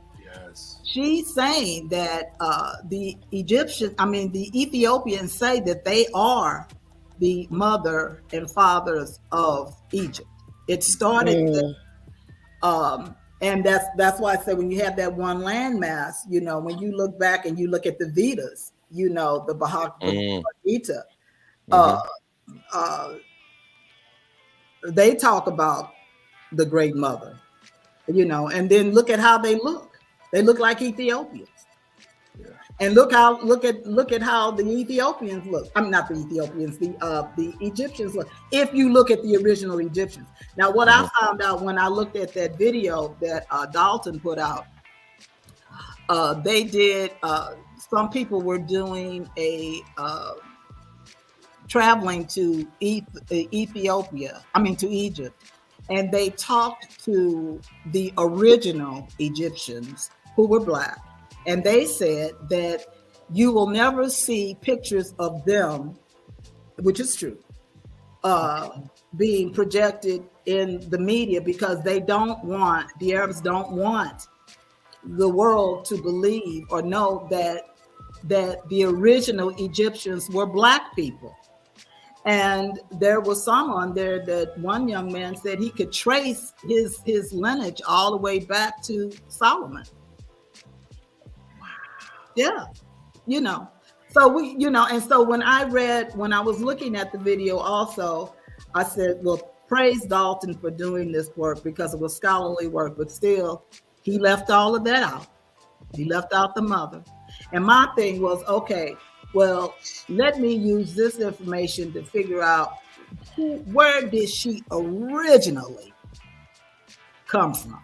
she's saying that the Ethiopians say that they are the mother and fathers of Egypt. It started and that's why I say when you have that one landmass, you know, when you look back and you look at the Vedas, you know, the Bhagavad Gita, they talk about the Great Mother, you know, and then look at how they look. They look like Ethiopians. And look at how the Ethiopians look. I'm not the Ethiopians, the Egyptians look. If you look at the original Egyptians. Now, what I found out when I looked at that video that Dalton put out, they did. Some people were doing a traveling to Ethiopia. To Egypt, and they talked to the original Egyptians who were Black. And they said that you will never see pictures of them, which is true, being projected in the media because the Arabs don't want the world to believe or know that the original Egyptians were Black people. And there was some on there that one young man said he could trace his lineage all the way back to Solomon. Yeah, you know. So and so when I was looking at the video also, I said, well, praise Dalton for doing this work because it was scholarly work, but still, he left all of that out. He left out the mother. And my thing was, okay, well, let me use this information to figure out where did she originally come from?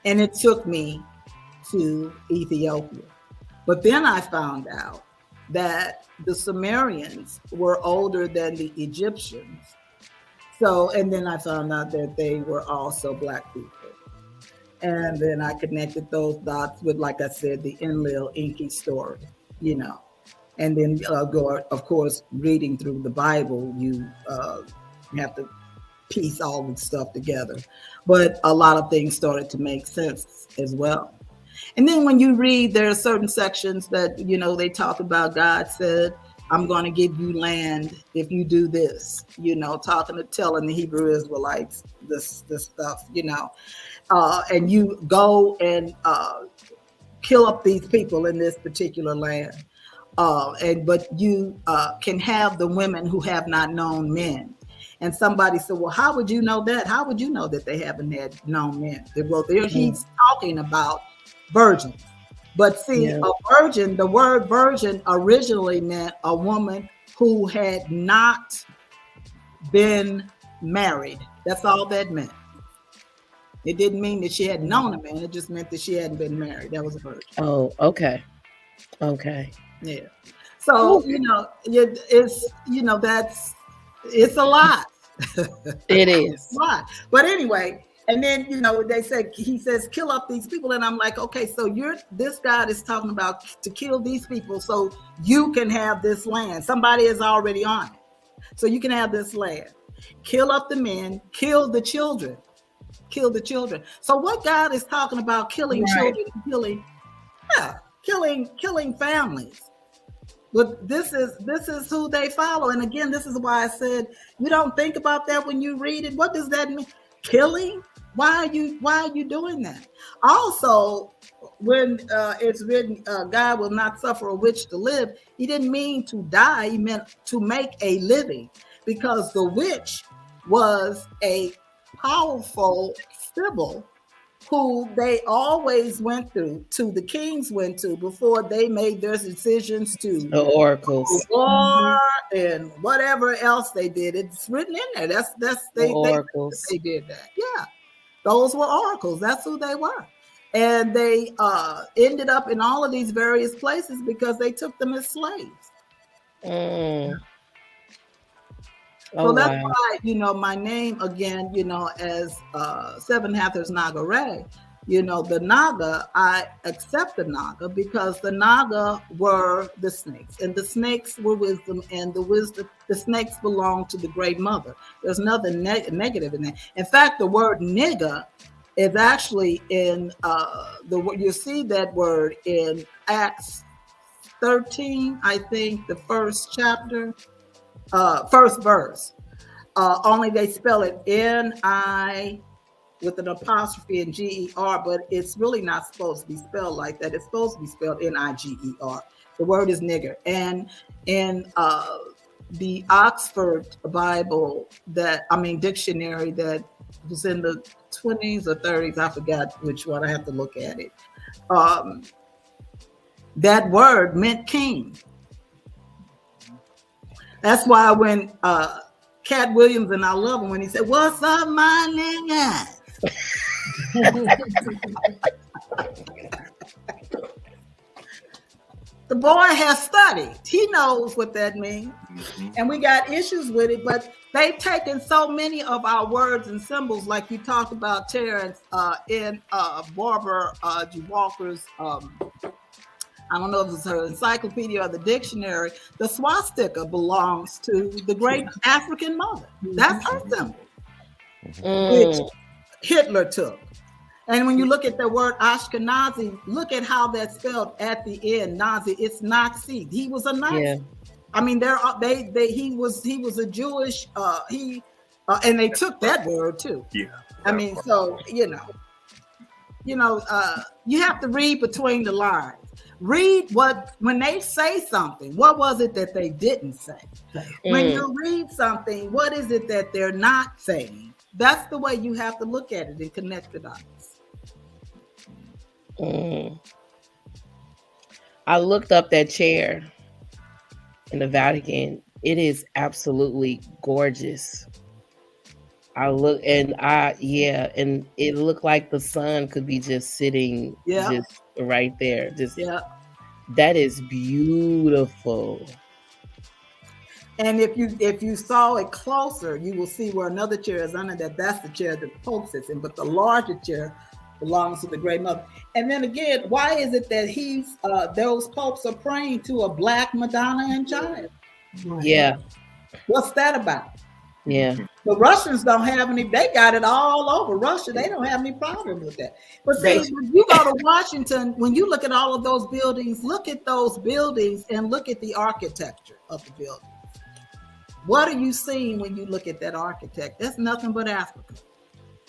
And it took me to Ethiopia. But then I found out that the Sumerians were older than the Egyptians. So, and then I found out that they were also Black people. And then I connected those dots with, like I said, the Enlil Enki story, you know. And then, of course, reading through the Bible, you have to piece all the stuff together. But a lot of things started to make sense as well. And then when you read, there are certain sections that, you know, they talk about God said, I'm going to give you land if you do this, you know, telling the Hebrew Israelites this stuff, you know, and you go and kill up these people in this particular land. But you can have the women who have not known men. And somebody said, well, how would you know that? How would you know that they haven't had known men? Well, he's talking about virgins. But see, a virgin, the word virgin originally meant a woman who had not been married. That's all that meant. It didn't mean that she had known a man. It just meant that she hadn't been married. That was a virgin. Oh, okay. Okay. Yeah. So, it's, it's a lot. It is. Why? But anyway, and then, he says, kill up these people. And I'm like, okay, so this God is talking about to kill these people so you can have this land. Somebody is already on it. So you can have this land. Kill up the men, kill the children. Kill the children. So what God is talking about, killing children, killing families. But this is who they follow. And again, this is why I said you don't think about that when you read it. What does that mean? Killing? Why are you doing that? Also, when it's written, God will not suffer a witch to live, he didn't mean to die, he meant to make a living, because the witch was a powerful sybil who they always went to the kings went to before they made their decisions to The oracles. war and whatever else they did. It's written in there. They Oracles. They did that. Yeah, those were oracles. That's who they were, and they ended up in all of these various places because they took them as slaves. Mm. So that's why, my name again, as Seven Hathors Naga Ray, the Naga, I accept the Naga because the Naga were the snakes, and the snakes were wisdom, and the snakes belong to the Great Mother. There's nothing negative in that. In fact, the word nigga is actually in you see that word in Acts 13, I think, the first chapter. First verse, only they spell it N-I with an apostrophe and G-E-R, but it's really not supposed to be spelled like that. It's supposed to be spelled N-I-G-E-R. The word is nigger. And in the Oxford Bible dictionary that was in the 20s or 30s, I forgot which one, I have to look at it. That word meant king. That's why when Cat Williams, and I love him when he said, "What's up, my nigga?" The boy has studied. He knows what that means. Mm-hmm. And we got issues with it, but they've taken so many of our words and symbols, like you talked about, Terrence, in Barbara G. Walker's I don't know if it's her encyclopedia or the dictionary. The swastika belongs to the great African mother. That's her symbol, which Hitler took. And when you look at the word Ashkenazi, look at how that's spelled at the end. Nazi, it's Nazi. He was a Nazi. Yeah. I mean, he was a Jewish. And they took that word too. Yeah. I mean, so you have to read between the lines. Read when they say something, what was it that they didn't say? When you read something, what is it that they're not saying? That's the way you have to look at it and connect the dots. I looked up that chair in the Vatican. It is absolutely gorgeous. And it looked like the sun could be just sitting just right there. That is beautiful. And if you saw it closer, you will see where another chair is under that. That's the chair that the Pope sits in, but the larger chair belongs to the Great Mother. And then again, why is it that those popes are praying to a black Madonna and child? Yeah. What's that about? Yeah. The Russians don't have any, they got it all over Russia. They don't have any problem with that. But see, when you go to Washington, when you look at all of those buildings, look at those buildings and look at the architecture of the building. What are you seeing when you look at that architect? That's nothing but Africa.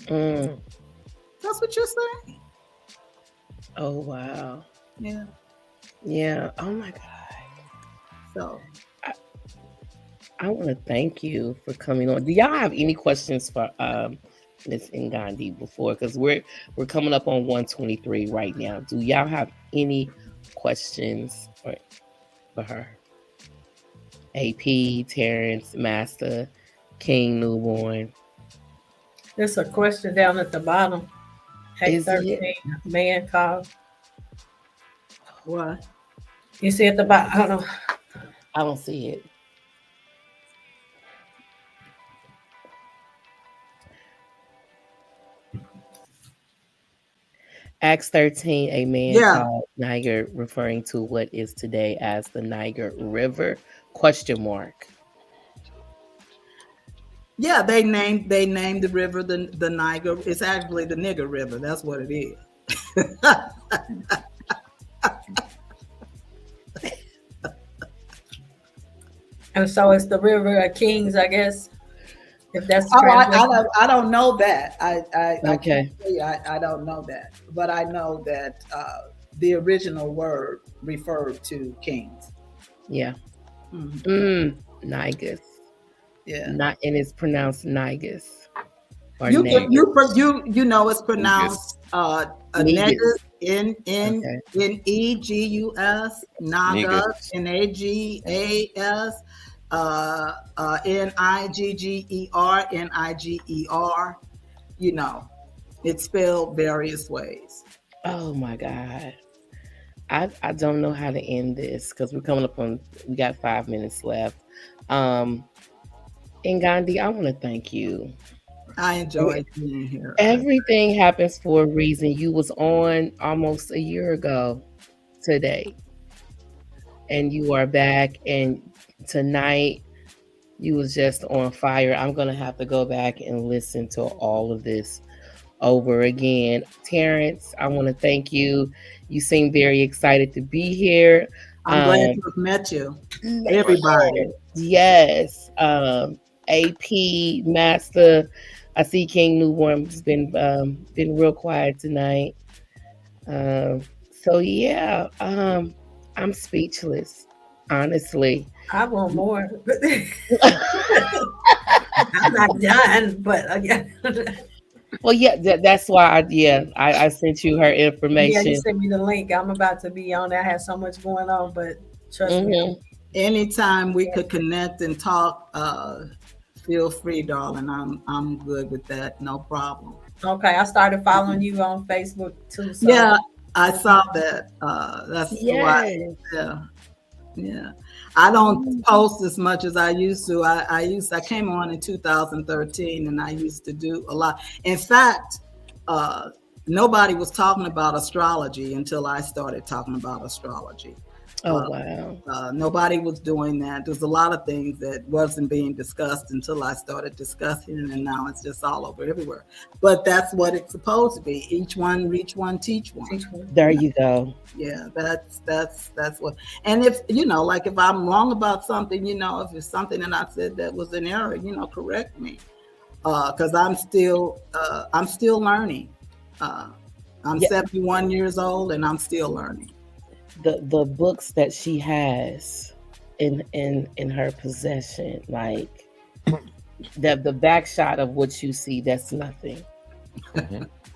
That's what you're saying. Oh, wow. Yeah. Yeah. Oh, my God. So I want to thank you for coming on. Do y'all have any questions for Ms. Ngandi before? Because we're coming up on 123 right now. Do y'all have any questions for her? AP, Terrence, Master, King, Newborn. There's a question down at the bottom. Is it? 8:13, man called. What? You see at the bottom? I don't know. I don't see it. Acts 13, a man Yeah. called Niger, referring to what is today as the Niger River? Question mark. Yeah, they named the river the Niger. It's actually the Nigger River. That's what it is. And so it's the River of Kings, I guess. If that's the Oh, translation. I don't know that. I Okay. can't tell you. I don't know that, but I know that the original word referred to kings. Yeah. Mhm. Nigus. Yeah. Not, and it's pronounced Nigus. Or You Nagus. you know it's pronounced Negus. Negus, Okay. Negus, Nagas, Nagas, Nigger. You know, it's spelled various ways. Oh my God. I don't know how to end this because we're coming up on, we got 5 minutes left. And Gandhi, I want to thank you. I enjoyed being here. Everything happens for a reason. You was on almost a year ago today, and you are back. And tonight, you was just on fire. I'm gonna have to go back and listen to all of this over again. Terrence, I want to thank you. You seem very excited to be here. I'm glad to have met you, everybody. Yes. AP Master. I see King Newborn's been real quiet tonight. So yeah, I'm speechless, honestly. I want more. I'm not done, but again. Well, yeah, that's why I sent you her Yeah, information. you sent me the link. I'm about to be on there. I had so much going on, but trust me. Anytime we could connect and talk, feel free, darling. I'm good with that. No problem. Okay, I started following you on Facebook too. So. Yeah, I saw that. That's why. Yeah. I don't post as much as I used to. I came on in 2013, and I used to do a lot. In fact, nobody was talking about astrology until I started talking about astrology. Oh wow! Nobody was doing that. There's a lot of things that wasn't being discussed until I started discussing it, and now it's just all over everywhere. But that's what it's supposed to be. Each one, reach one, teach one. There you go. Yeah, that's what. And if like if I'm wrong about something, if it's something that I said that was an error, correct me, because I'm still learning. I'm 71 years old, and I'm still learning. The books that she has in her possession, like the back shot of what you see, that's nothing.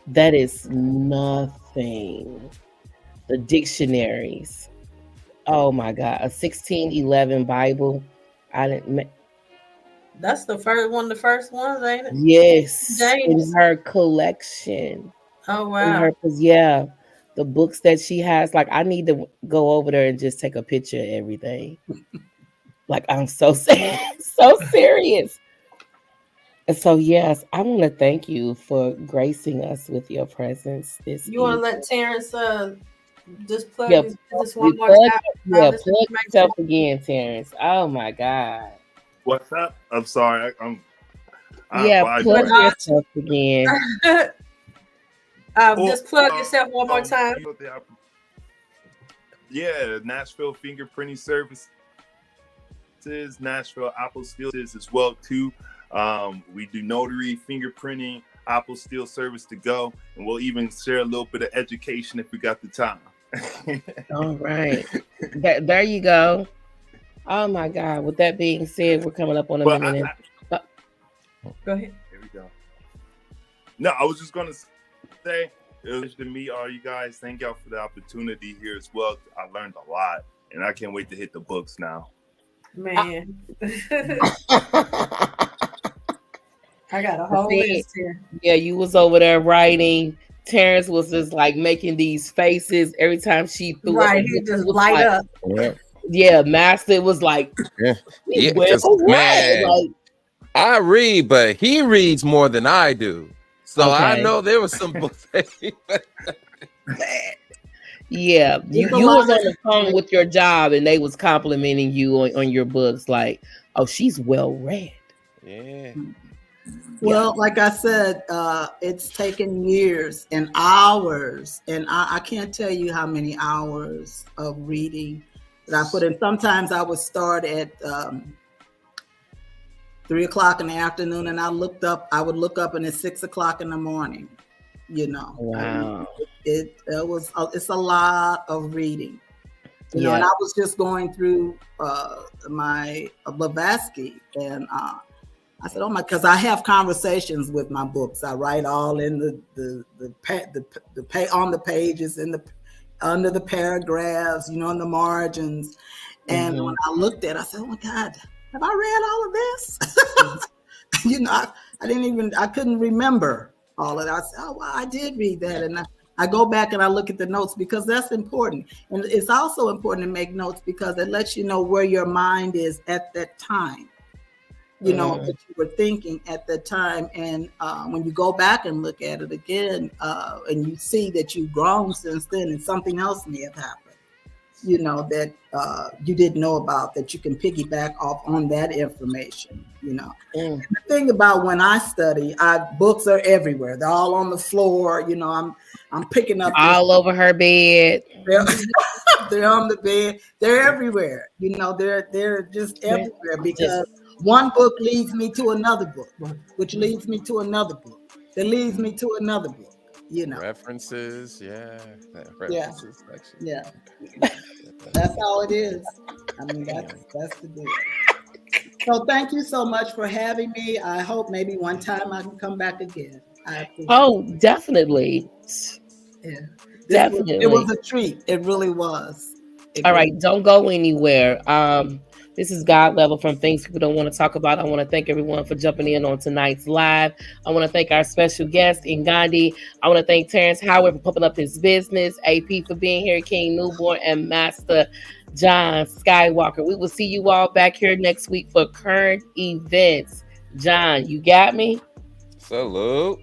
That is nothing. The dictionaries, oh my God, a 1611 Bible. That's the first ones, ain't it? Yes, James. in her collection. Oh wow. The books that she has, like I need to go over there and just take a picture of everything. Like I'm so serious. And so yes, I want to thank you for gracing us with your presence this You want to evening. let Terrence just plug his business one more Plug time? yourself again, Terrence. Oh my God. What's up? I'm sorry. Plug yourself again. Just plug yourself one more time. Yeah, Nashville Fingerprinting Services, Nashville Apostille as well too. We do notary, fingerprinting, apostille service to go, and we'll even share a little bit of education if we got the time. All right, there you go. Oh my God! With that being said, we're coming up on a minute. Go ahead. Here we go. No, I was just gonna say, it was to meet all you guys. Thank y'all for the opportunity here as well. I learned a lot, and I can't wait to hit the books now. Man, I got a whole list here. Yeah, you was over there writing. Terrence was just like making these faces every time she threw up. Right, he It just was light like, up. yeah, Master was like, Yeah, yeah, well, because right. man, Like, I read, but he reads more than I do. So I okay. know there was some books. Yeah, you It's a you lot was on the of phone with your job and they was complimenting you on your books, like, oh, she's well read. Yeah. Well, like I said, it's taken years and hours, and I can't tell you how many hours of reading that I put in. Sometimes I would start at 3 o'clock in the afternoon, and I would look up, and it's 6 o'clock in the morning. You know, Wow. it's a lot of reading. You know, Yeah. and I was just going through my Blavatsky, and I said, "Oh my!" Because I have conversations with my books. I write all in the on the pages, in the under the paragraphs, you know, in the margins. And when I looked at it, I said, "Oh my God, have I read all of this?" You know, I couldn't remember all of it. I said, "Oh, well, I did read that," and I go back and I look at the notes because that's important. And it's also important to make notes because it lets you know where your mind is at that time. You know, what you were thinking at the time. And when you go back and look at it again, and you see that you've grown since then and something else may have happened, you know, that you didn't know about, that you can piggyback off on that information, you know. And the thing about when I study, books are everywhere. They're all on the floor. You know, I'm picking up all over her bed. They're on the bed. They're everywhere. You know, they're just everywhere because one book leads me to another book, which leads me to another book, that leads me to another book. You know, References, yeah. References section. Yeah. That's how it is. I mean, that's the deal. So thank you so much for having me. I hope maybe one time I can come back again. Definitely. Yeah. Definitely. It was a treat. It really was. All right, don't go anywhere. This is God Level from Things People Don't Want to Talk About. I want to thank everyone for jumping in on tonight's live. I want to thank our special guest, Ngandi. I want to thank Terrence Howard for pumping up his business, AP for being here, King Newborn, and Master John Skywalker. We will see you all back here next week for current events. John, you got me? Salute.